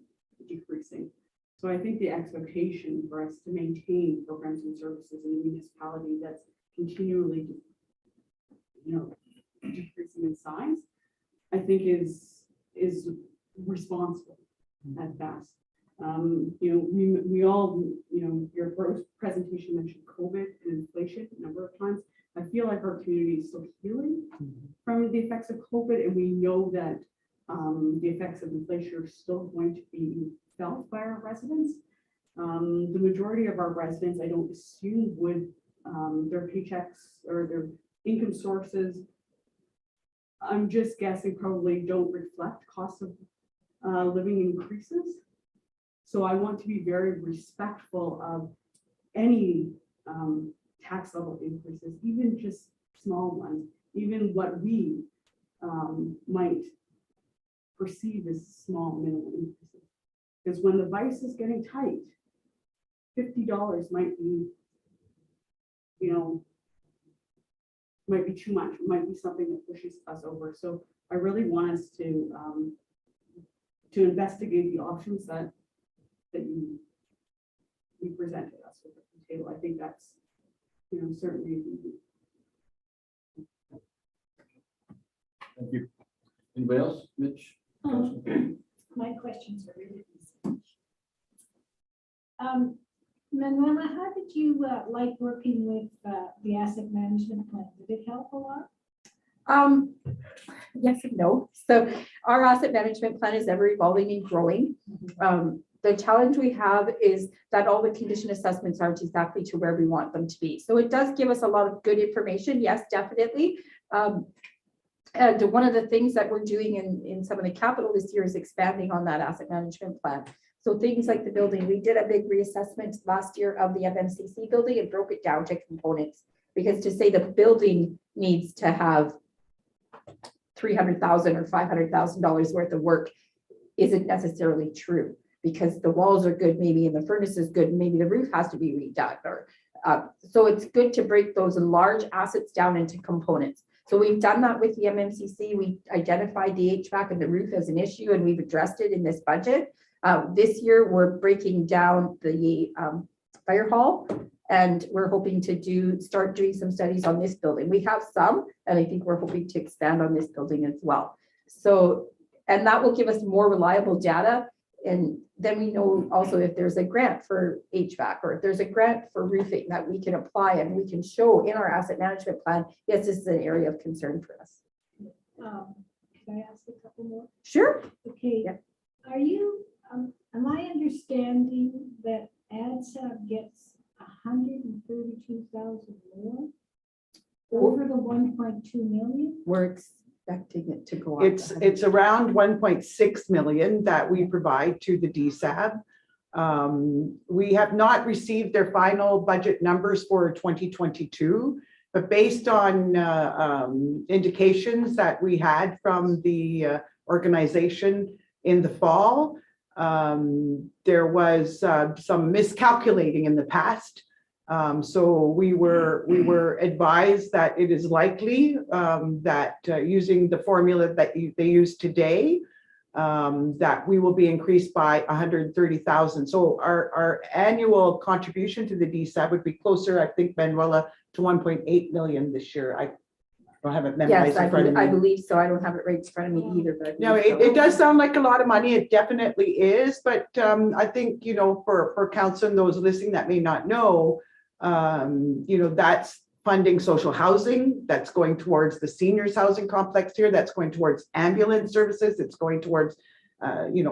decreasing. So I think the expectation for us to maintain programs and services in a municipality that's continually, decreasing in size, I think is responsible at best. We all, your first presentation mentioned COVID and inflation a number of times. I feel like our community is still healing from the effects of COVID, and we know that the effects of inflation are still going to be felt by our residents. The majority of our residents, I don't assume, would their paychecks or their income sources, I'm just guessing, probably don't reflect cost of living increases. So I want to be very respectful of any tax level increases, even just small ones, even what we might perceive as small minimal increases. Because when the vice is getting tight, $50 might be, might be too much. It might be something that pushes us over. So I really want us to investigate the options that you presented us with at the table. I think that's, certainly. Thank you. Anybody else? Mitch? My questions are really easy. Manuela, how did you like working with the asset management plan? Did it help a lot? Yes and no. So our asset management plan is ever evolving and growing. The challenge we have is that all the condition assessments aren't exactly to where we want them to be. So it does give us a lot of good information. Yes, definitely. And one of the things that we're doing in some of the capital this year is expanding on that asset management plan. So things like the building, we did a big reassessment last year of the MMCC building and broke it down to components, because to say the building needs to have $300,000 or $500,000 worth of work isn't necessarily true, because the walls are good, maybe, and the furnace is good, and maybe the roof has to be redone. Or so it's good to break those large assets down into components. So we've done that with the MMCC. We identified the HVAC and the roof as an issue, and we've addressed it in this budget. This year, we're breaking down the fire hall, and we're hoping to start doing some studies on this building. We have some, and I think we're hoping to expand on this building as well. So, and that will give us more reliable data. And then we know also if there's a grant for HVAC or if there's a grant for roofing that we can apply, and we can show in our asset management plan, yes, this is an area of concern for us. Can I ask a couple more? Sure. Okay. Yep. Are you, am I understanding that ADSAB gets 132,000 more over the 1.2 million? We're expecting it to go up. It's around 1.6 million that we provide to the DSAB. We have not received their final budget numbers for 2022, but based on indications that we had from the organization in the fall, there was some miscalculating in the past. So we were advised that it is likely that using the formula that they use today, that we will be increased by 130,000. So our annual contribution to the DSAB would be closer, I think, Manuela, to 1.8 million this year. I don't have it memorized Yes, in front of me. I believe so. I don't have it right in front of me either, but I No, believe so. it does sound like a lot of money. It definitely is, but I think, for council and those listening that may not know, that's funding social housing, that's going towards the seniors housing complex here, that's going towards ambulance services, it's going towards,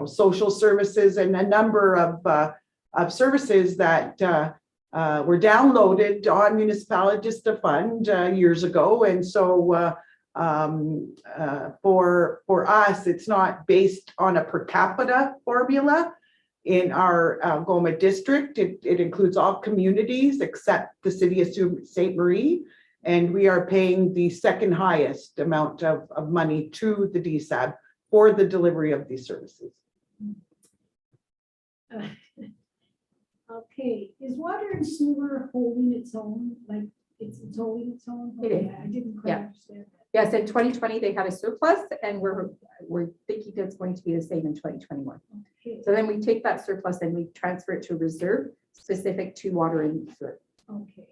social services, and a number of services that were downloaded on municipalities to fund years ago. And so for us, it's not based on a per capita formula. In our Goma district, it includes all communities except the city of Saint Marie, and we are paying the second highest amount of money to the DSAB for the delivery of these services. Okay, is water and sewer holding its own? Like, it's holding its own? It is. Okay, I didn't quite Yeah. understand that. Yes, in 2020, they had a surplus and we're thinking it's going to be the same in 2021. Okay, So then we take that surplus and we transfer it to reserve specific to water and sewer. okay.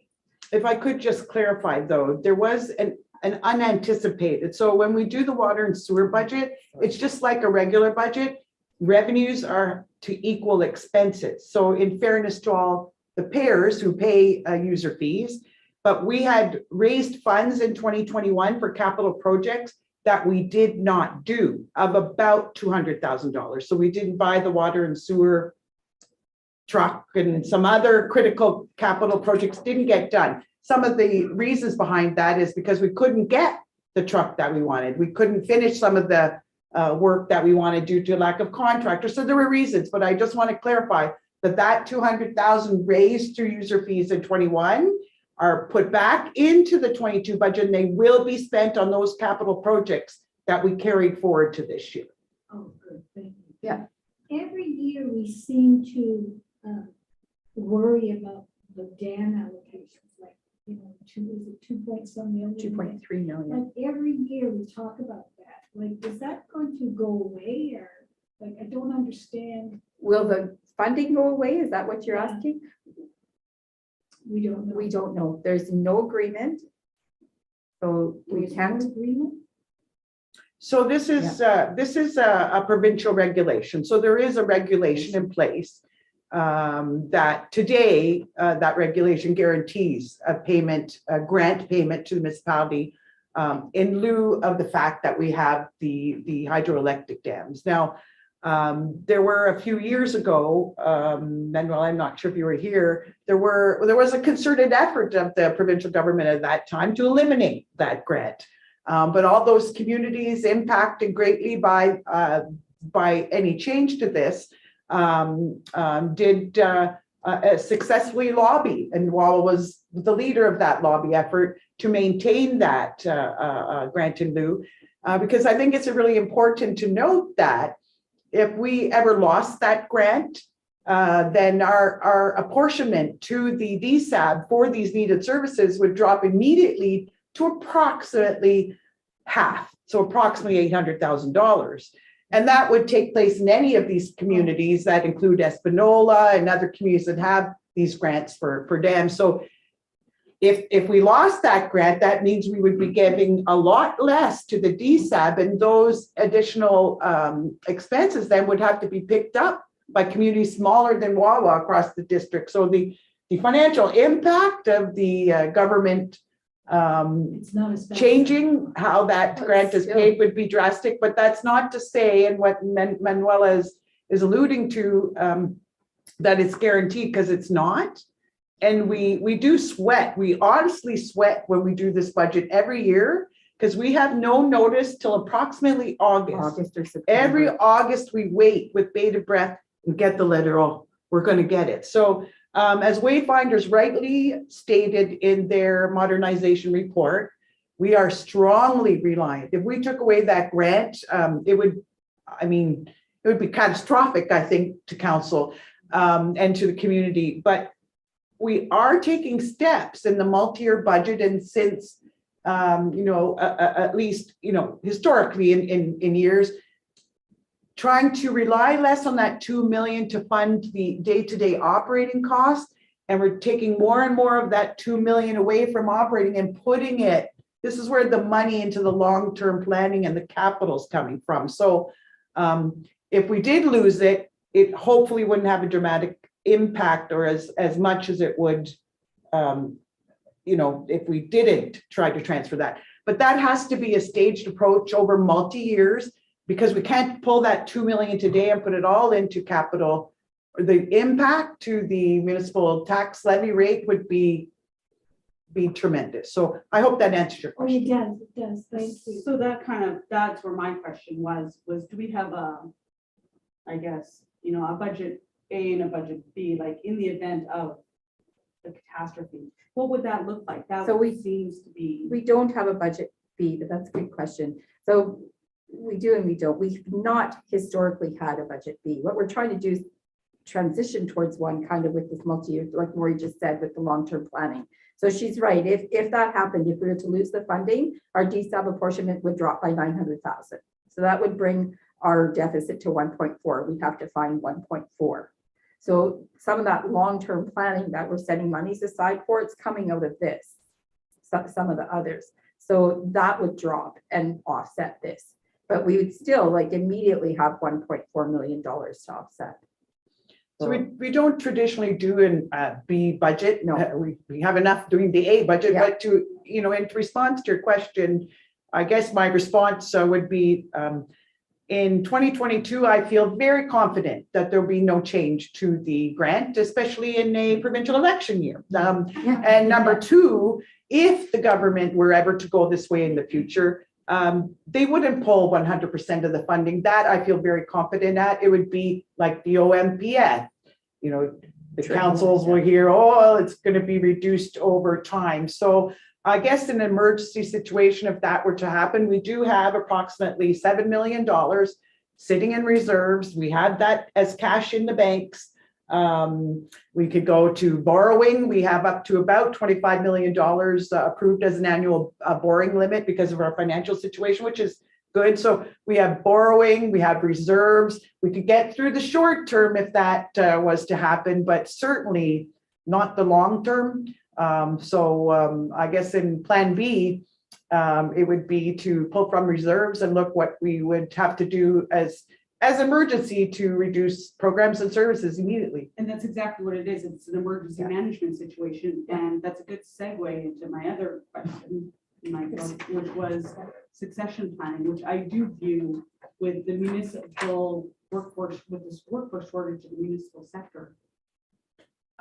If I could just clarify though, there was an unanticipated, so when we do the water and sewer budget, it's just like a regular budget. Revenues are to equal expenses. So in fairness to all the payers who pay user fees, but we had raised funds in 2021 for capital projects that we did not do of about $200,000. So we didn't buy the water and sewer truck and some other critical capital projects didn't get done. Some of the reasons behind that is because we couldn't get the truck that we wanted. We couldn't finish some of the work that we wanted due to lack of contractors. So there were reasons, but I just want to clarify that 200,000 raised through user fees in 21 are put back into the 22 budget, and they will be spent on those capital projects that we carried forward to this year. Oh, good, thank you. Yeah. Every year we seem to worry about the dam allocations, like, is it 2 point some million? 2.3 million. Like every year we talk about that, like, is that going to go away or, like, I don't understand. Will the funding go away? Is that what you're Yeah. asking? We don't know. We don't know. There's no agreement. So we There's no can't, agreement? So this is a provincial regulation. So there is a regulation in place that today, that regulation guarantees a payment, a grant payment to the municipality in lieu of the fact that we have the hydroelectric dams. Now, there were a few years ago, Manuel, I'm not sure if you were here, there was a concerted effort of the provincial government at that time to eliminate that grant. But all those communities impacted greatly by any change to this did successfully lobby, and Walla was the leader of that lobby effort to maintain that grant in lieu, because I think it's really important to note that if we ever lost that grant, then our apportionment to the DSAB for these needed services would drop immediately to approximately half, so approximately $800,000. And that would take place in any of these communities that include Espanola and other communities that have these grants for dams. So if we lost that grant, that means we would be giving a lot less to the DSAB, and those additional expenses then would have to be picked up by communities smaller than Wawa across the district. So the financial impact of the government It's not as bad. changing how that But grant is still. paid would be drastic, but that's not to say, and what Manuela is alluding to, that it's guaranteed, because it's not. And we do sweat, we honestly sweat when we do this budget every year, because we have no notice till approximately August. August or September. Every August, we wait with bated breath and get the letter, oh, we're going to get it. So as Wayfinders rightly stated in their modernization report, we are strongly reliant. If we took away that grant, it would be catastrophic, I think, to council and to the community. But we are taking steps in the multi-year budget, and since at least historically in years, trying to rely less on that 2 million to fund the day-to-day operating costs, and we're taking more and more of that 2 million away from operating and putting it. This is where the money into the long-term planning and the capital is coming from. So if we did lose it, it hopefully wouldn't have a dramatic impact, or as much as it would if we didn't try to transfer that. But that has to be a staged approach over multi-years, because we can't pull that 2 million today and put it all into capital. The impact to the municipal tax levy rate would be tremendous. So I hope that answers your Oh, it question. does, thank you. So that's where my question was do we have a budget A and a budget B, like in the event of the catastrophe? What would that look like? That So seems to be. We don't have a budget B, but that's a good question. So we do and we don't. We've not historically had a budget B. What we're trying to do is transition towards one kind of with this multi-year, like Lori just said, with the long-term planning. So she's right. If that happened, if we were to lose the funding, our DSAB apportionment would drop by 900,000. So that would bring our deficit to 1.4. We'd have to find 1.4. So some of that long-term planning that we're setting monies aside for, it's coming out of this, some of the others. So that would drop and offset this. But we would still like immediately have $1.4 million to offset. So we don't traditionally do an B budget. No. We have enough doing the A budget, Yeah. but to, you know, in response to your question, I guess my response would be in 2022, I feel very confident that there'll be no change to the grant, especially in a provincial election year. And number two, if the government were ever to go this way in the future, they wouldn't pull 100% of the funding. That I feel very confident at. It would be like the OMPF. You know, the councils will hear, oh, it's going to be reduced over time. So I guess in an emergency situation, if that were to happen, we do have approximately $7 million sitting in reserves. We had that as cash in the banks. We could go to borrowing. We have up to about $25 million approved as an annual borrowing limit because of our financial situation, which is good. So we have borrowing, we have reserves. We could get through the short term if that was to happen, but certainly not the long term. I guess in plan B, it would be to pull from reserves and look what we would have to do as emergency to reduce programs and services immediately. And that's exactly what it is. It's an emergency management situation. And that's a good segue into my other question, Michael, which was succession planning, which I do view with the municipal workforce, with this workforce shortage in the municipal sector.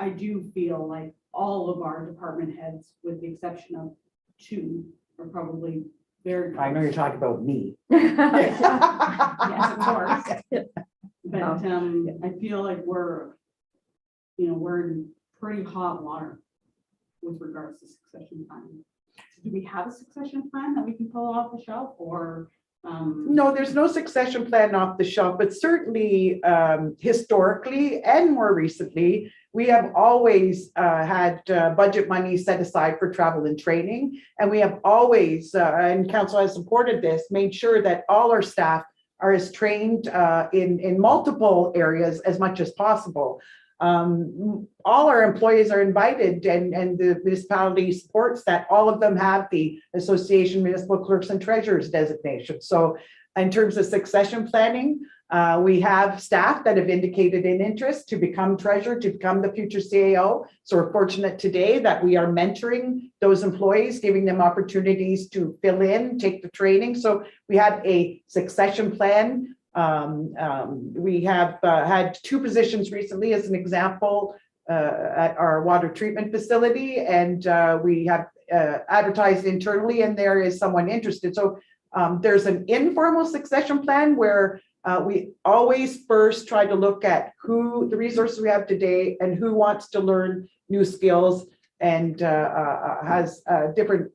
I do feel like all of our department heads, with the exception of two, are probably very. I know you're talking about me. Yes, of course. But I feel like we're in pretty hot water with regards to succession planning. So do we have a succession plan that we can pull off the shelf, or? No, there's no succession plan off the shelf, but certainly historically and more recently, we have always had budget money set aside for travel and training. And we have always, and council has supported this, made sure that all our staff are as trained in multiple areas as much as possible. All our employees are invited, and the municipality supports that. All of them have the Association Municipal Clerks and Treasurers designation. So in terms of succession planning, we have staff that have indicated an interest to become treasurer, to become the future CAO. So we're fortunate today that we are mentoring those employees, giving them opportunities to fill in, take the training. So we have a succession plan. We have had two positions recently, as an example, at our water treatment facility, and we have advertised internally, and there is someone interested. So there's an informal succession plan where we always first try to look at who the resources we have today and who wants to learn new skills and has different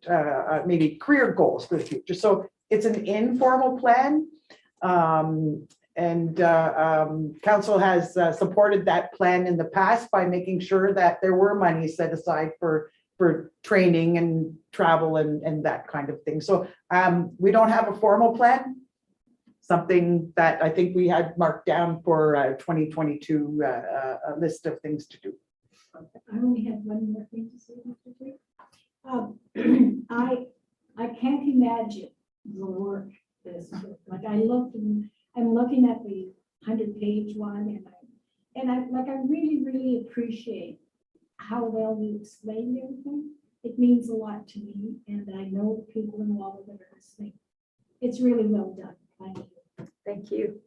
maybe career goals for the future. So it's an informal plan. Council has supported that plan in the past by making sure that there were money set aside for training and travel and that kind of thing. So we don't have a formal plan, something that I think we had marked down for 2022, a list of things to do. I only have one more thing to say, Mr. Chair. I can't imagine the work this, like I'm looking at the 100-page one, and I really appreciate how well you explained everything. It means a lot to me, and I know the people involved that are listening. It's really well done. Thank you. Thank you.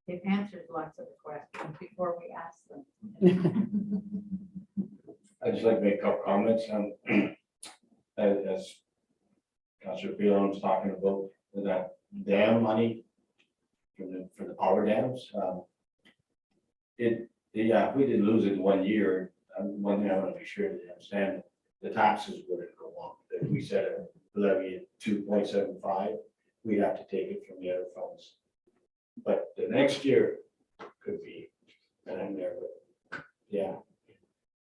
It answers lots of the questions before we ask them. I'd just like to make a couple comments. As Councillor Phelan was talking about that dam money for the power dams. If we did lose it in 1 year, one thing I want to be sure that you understand, the taxes wouldn't go up. If we set a levy at 2.75, we'd have to take it from the other funds. But the next year could be And I'm there, but, yeah.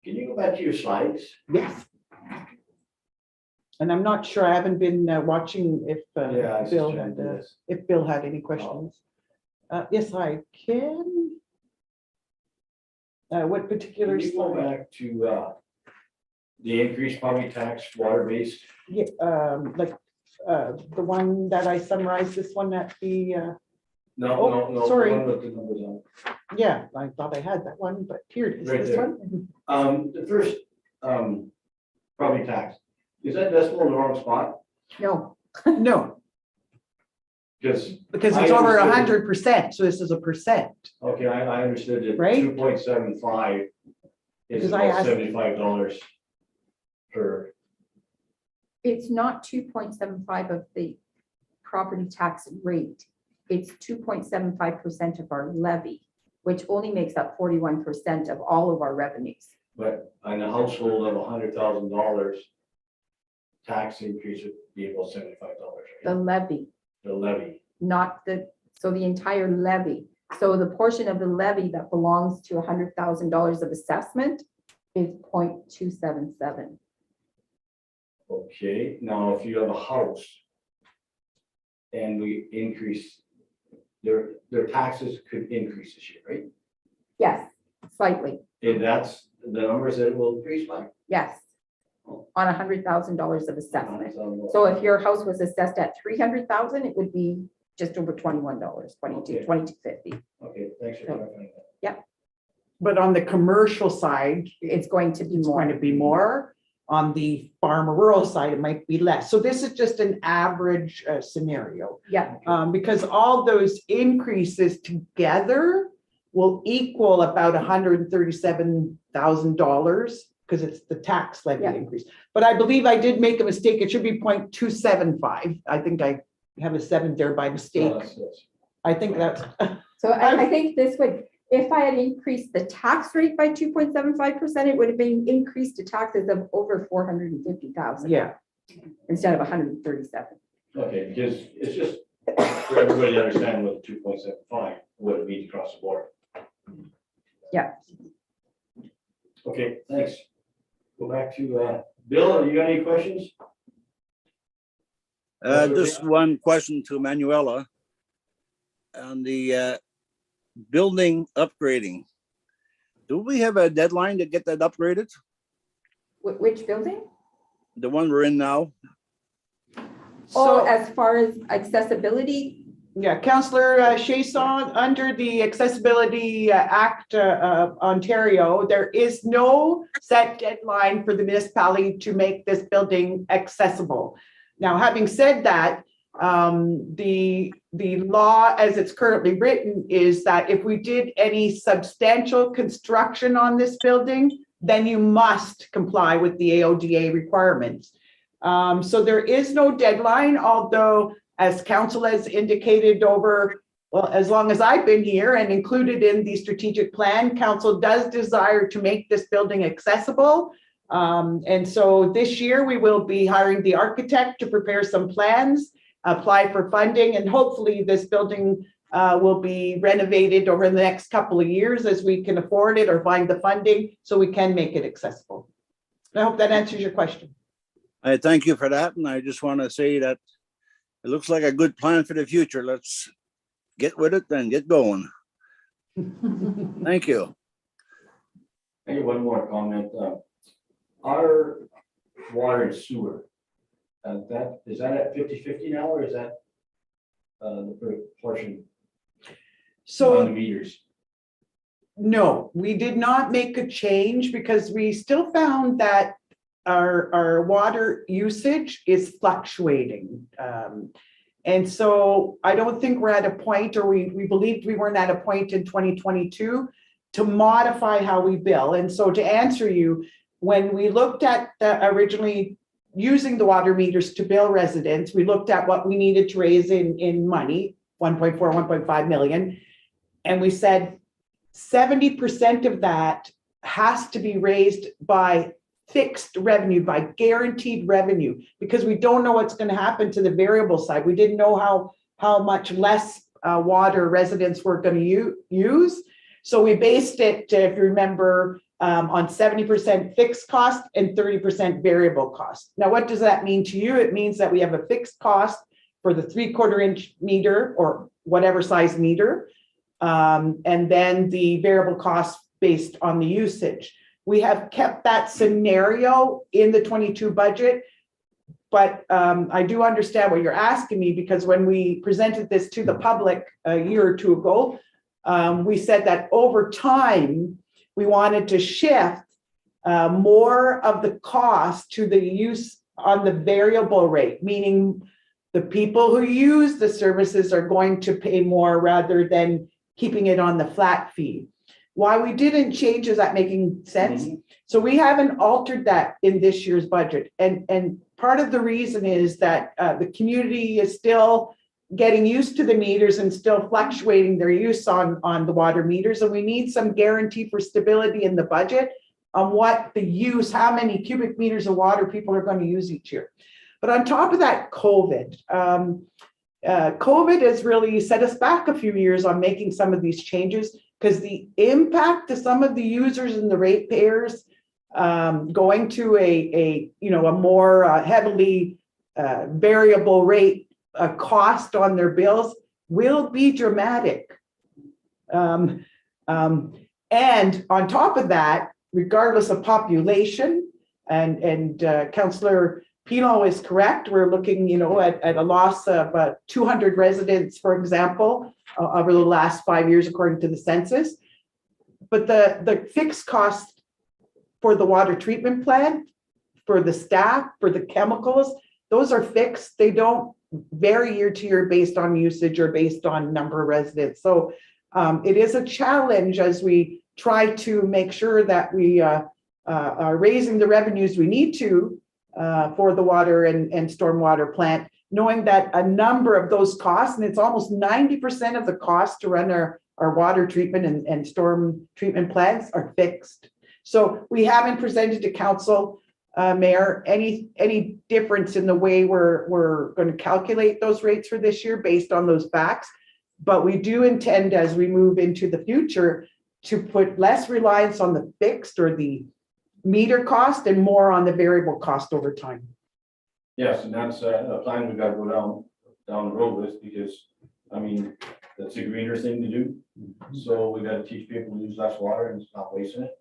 Can you go back to your slides? Yes. And I'm not sure, I haven't been watching if Yeah, I was just Bill trying to had, do this. if Bill had any questions. Yes, I can. What particular Can you go slide? back to, the increased property tax, water-based? Yeah, the one that I summarized, this one at the, No, Oh, no, no. the sorry. one with the numbers on. yeah, I thought I had that one, but here it is, Right this there. one. The first, property tax, is that decimal in the wrong spot? No, No, Because, because I it's over understood. 100%, so this is a percent. okay, I understood that Right. 2.75 is Because I about asked- $75 per, it's not 2.75 of the property tax rate. It's 2.75% of our levy, which only makes up 41% of all of our revenues. but on a household of $100,000, tax increase would be about $75, The right? levy, The levy. not the, so the entire levy. So the portion of the levy that belongs to $100,000 of assessment is 0.277. Okay, now if you have a house and we increase, their taxes could increase this year, right? Yes, slightly, And that's the numbers that it will increase by? yes. On $100,000 of assessment. So So if your house was assessed at 300,000, it would be just over $21, 22, Okay. 22.50. Okay, thanks for clarifying that. But on the commercial side, It's going to be it's more. going to be more. On the farm or rural side, it might be less. So this is just an average scenario. Yeah, Because all those increases together will equal about $137,000 because it's the tax levy Yeah. increase. But I believe I did make a mistake. It should be 0.275. I think I have a 7 there by mistake. That's- I think that's, so I think this would, if I had increased the tax rate by 2.75%, it would have been increased to taxes of over 450,000 yeah. instead of 137. Okay, because it's just for everybody to understand what 2.75, what it means across the board. Yeah. Okay, thanks. Go back to, Bill, you got any questions? Just one question to Manuela. On the building upgrading. Do we have a deadline to get that upgraded? Which building? The one we're in now? Oh, So, as far as accessibility, yeah, Councillor Chason, under the Accessibility Act of Ontario, there is no set deadline for the municipality to make this building accessible. Now, having said that, the law as it's currently written is that if we did any substantial construction on this building, then you must comply with the AODA requirements. So there is no deadline, although as council has indicated over, well, as long as I've been here and included in the strategic plan, council does desire to make this building accessible. And so this year we will be hiring the architect to prepare some plans, apply for funding, and hopefully this building will be renovated over the next couple of years as we can afford it or find the funding so we can make it accessible. I hope that answers your question. I thank you for that. And I just want to say that it looks like a good plan for the future. Let's get with it and get going. Thank you. I have one more comment. Our water and sewer, is that at 50/50 now, or is that the portion on So the meters? no, we did not make a change because we still found that our water usage is fluctuating. And so I don't think we're at a point, or we believed we weren't at a point in 2022 to modify how we bill. And so to answer you, when we looked at originally using the water meters to bill residents, we looked at what we needed to raise in money, 1.4, 1.5 million. And we said 70% of that has to be raised by fixed revenue, by guaranteed revenue, because we don't know what's going to happen to the variable side. We didn't know how much less water residents were going to use. So we based it, if you remember, on 70% fixed cost and 30% variable cost. Now, what does that mean to you? It means that we have a fixed cost for the 3/4 inch meter or whatever size meter, and then the variable cost based on the usage. We have kept that scenario in the 22 budget, but I do understand what you're asking me, because when we presented this to the public a year or two ago, we said that over time, we wanted to shift more of the cost to the use on the variable rate, meaning the people who use the services are going to pay more rather than keeping it on the flat fee. Why we didn't change, is that making sense? So we haven't altered that in this year's budget. And part of the reason is that the community is still getting used to the meters and still fluctuating their use on the water meters. And we need some guarantee for stability in the budget on what the use, how many cubic meters of water people are going to use each year. But on top of that, COVID has really set us back a few years on making some of these changes, because the impact to some of the users and the ratepayers going to a more heavily variable rate cost on their bills will be dramatic. And on top of that, regardless of population, and Councillor Pino is correct, we're looking, at a loss of 200 residents, for example, over the last 5 years, according to the census. But the fixed cost for the water treatment plant, for the staff, for the chemicals, those are fixed. They don't vary year to year based on usage or based on number of residents. So it is a challenge as we try to make sure that we are raising the revenues we need to for the water and stormwater plant, knowing that a number of those costs, and it's almost 90% of the cost to run our water treatment and storm treatment plants, are fixed. So we haven't presented to council, Mayor, any difference in the way we're going to calculate those rates for this year based on those facts. But we do intend, as we move into the future, to put less reliance on the fixed or the meter cost and more on the variable cost over time. Yes, and that's a plan we got to go down the road with, because, I mean, that's a greener thing to do. So we got to teach people to use less water and stop wasting it.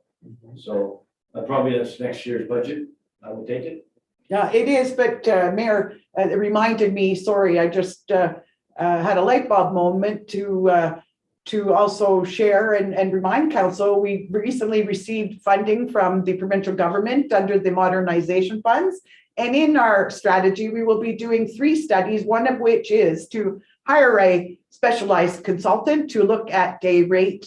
So probably that's next year's budget. I will take it. Yeah, it is, but Mayor, it reminded me, sorry, I just had a light bulb moment to also share and remind council, we recently received funding from the provincial government under the modernization funds. And in our strategy, we will be doing 3 studies, one of which is to hire a specialized consultant to look at a rate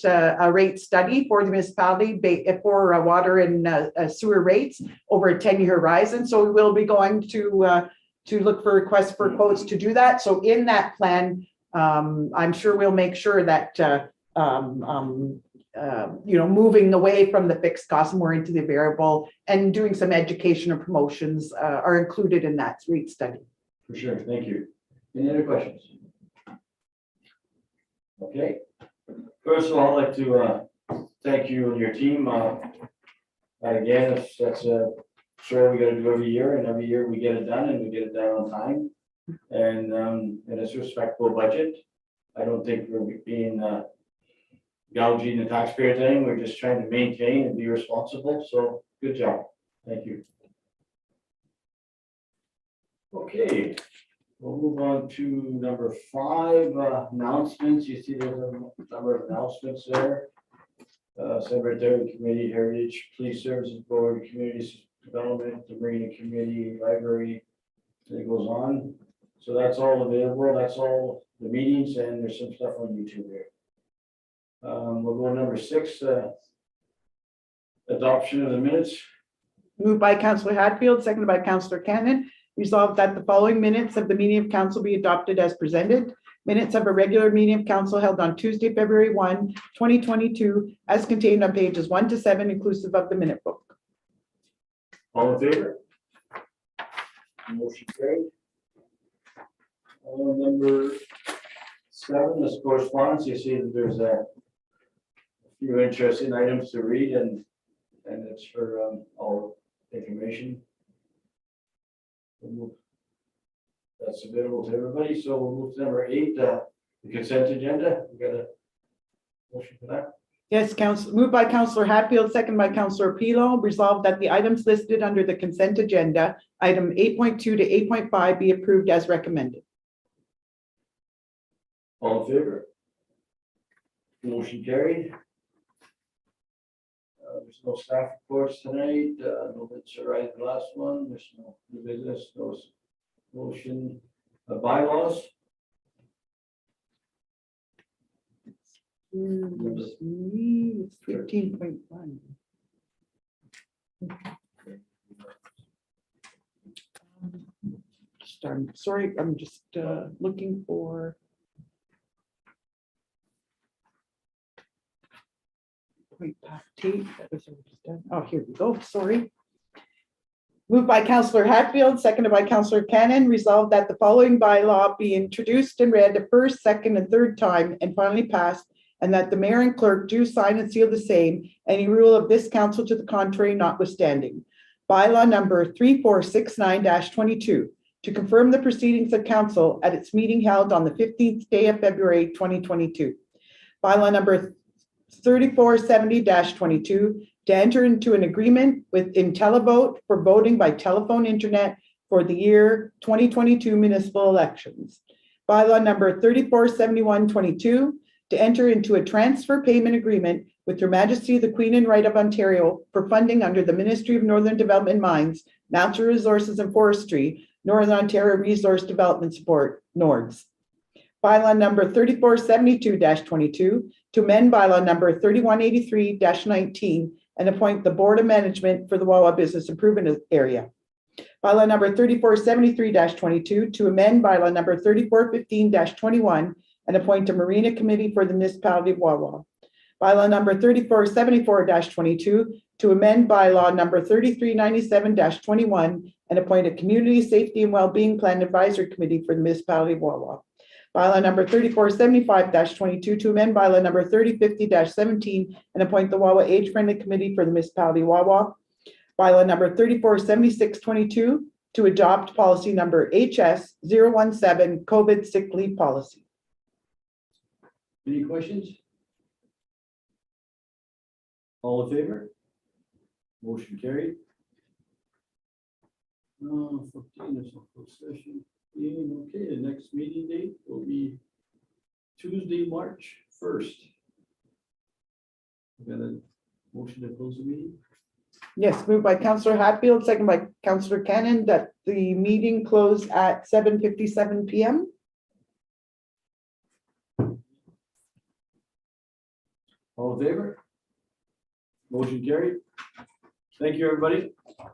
study for the municipality for water and sewer rates over a 10-year horizon. So we will be going to look for requests for quotes to do that. So in that plan, I'm sure we'll make sure that moving away from the fixed cost more into the variable and doing some education and promotions are included in that rate study. For sure, thank you. Any other questions? Okay. First of all, I'd like to thank you and your team. Again, that's a show we got to do every year, and every year we get it done, and we get it done on time. And it's a respectable budget. I don't think we're being gouging the taxpayer thing. We're just trying to maintain and be responsible. So good job. Thank you. Okay, we'll move on to number 5, announcements. You see there's a number of announcements there. Secretary Committee, Heritage, Police Services Board, Community Development, the Marina Committee, Library. It goes on. So that's all available. That's all the meetings, and there's some stuff on YouTube there. We'll go to number 6, adoption of the minutes. Moved by Councillor Hatfield, seconded by Councillor Cannon. Resolved that the following minutes of the meeting of council be adopted as presented. Minutes of a regular meeting of council held on Tuesday, February 1, 2022, as contained on pages 1 to 7, inclusive of the minute book. All in favor? Motion carried. Number 7 is correspondence. You see that there's a few interesting items to read and it's for all information. That's available to everybody. So we'll move to number 8, the consent agenda. We got a motion for that. Yes, moved by Councillor Hatfield, second by Councillor Pilo, resolved that the items listed under the consent agenda, item 8.2 to 8.5, be approved as recommended. All in favor? Motion carried. There's no staff reports tonight. No bits arrived the last one. There's no new business, no motion, bylaws. It's 15.1. Sorry, I'm just looking for. Point back tape. That was already done. Oh, here we go. Sorry. Moved by Councillor Hatfield, seconded by Councillor Cannon, resolved that the following bylaw be introduced and read the first, second, and third time and finally passed, and that the mayor and clerk do sign and seal the same, any rule of this council to the contrary notwithstanding. Bylaw number 3469-22, to confirm the proceedings of council at its meeting held on the 15th day of February 2022. Bylaw number 3470-22, to enter into an agreement with IntelliVote for voting by telephone internet for the year 2022 municipal elections. Bylaw number 3471-22, to enter into a transfer payment agreement with Her Majesty the Queen and Right of Ontario for funding under the Ministry of Northern Development Mines, Natural Resources and Forestry, Northern Ontario Resource Development Support, NORDS. Bylaw number 3472-22, to amend bylaw number 3183-19 and appoint the Board of Management for the Wawa Business Improvement Area. Bylaw number 3473-22, to amend bylaw number 3415-21 and appoint a Marina Committee for the municipality of Wawa. Bylaw number 3474-22, to amend bylaw number 3397-21 and appoint a Community Safety and Wellbeing Plan Advisory Committee for the municipality of Wawa. Bylaw number 3475-22, to amend bylaw number 3050-17 and appoint the Wawa Age Friendly Committee for the municipality of Wawa. Bylaw number 3476-22, to adopt policy number HS017, COVID sick leave policy. Any questions? All in favor? Motion carried. 14 is a closed session. Okay, the next meeting date will be Tuesday, March 1st. We got a motion to close the meeting. Yes, moved by Councillor Hatfield, second by Councillor Cannon, that the meeting close at 7:57 p.m. All in favor? Motion carried. Thank you, everybody.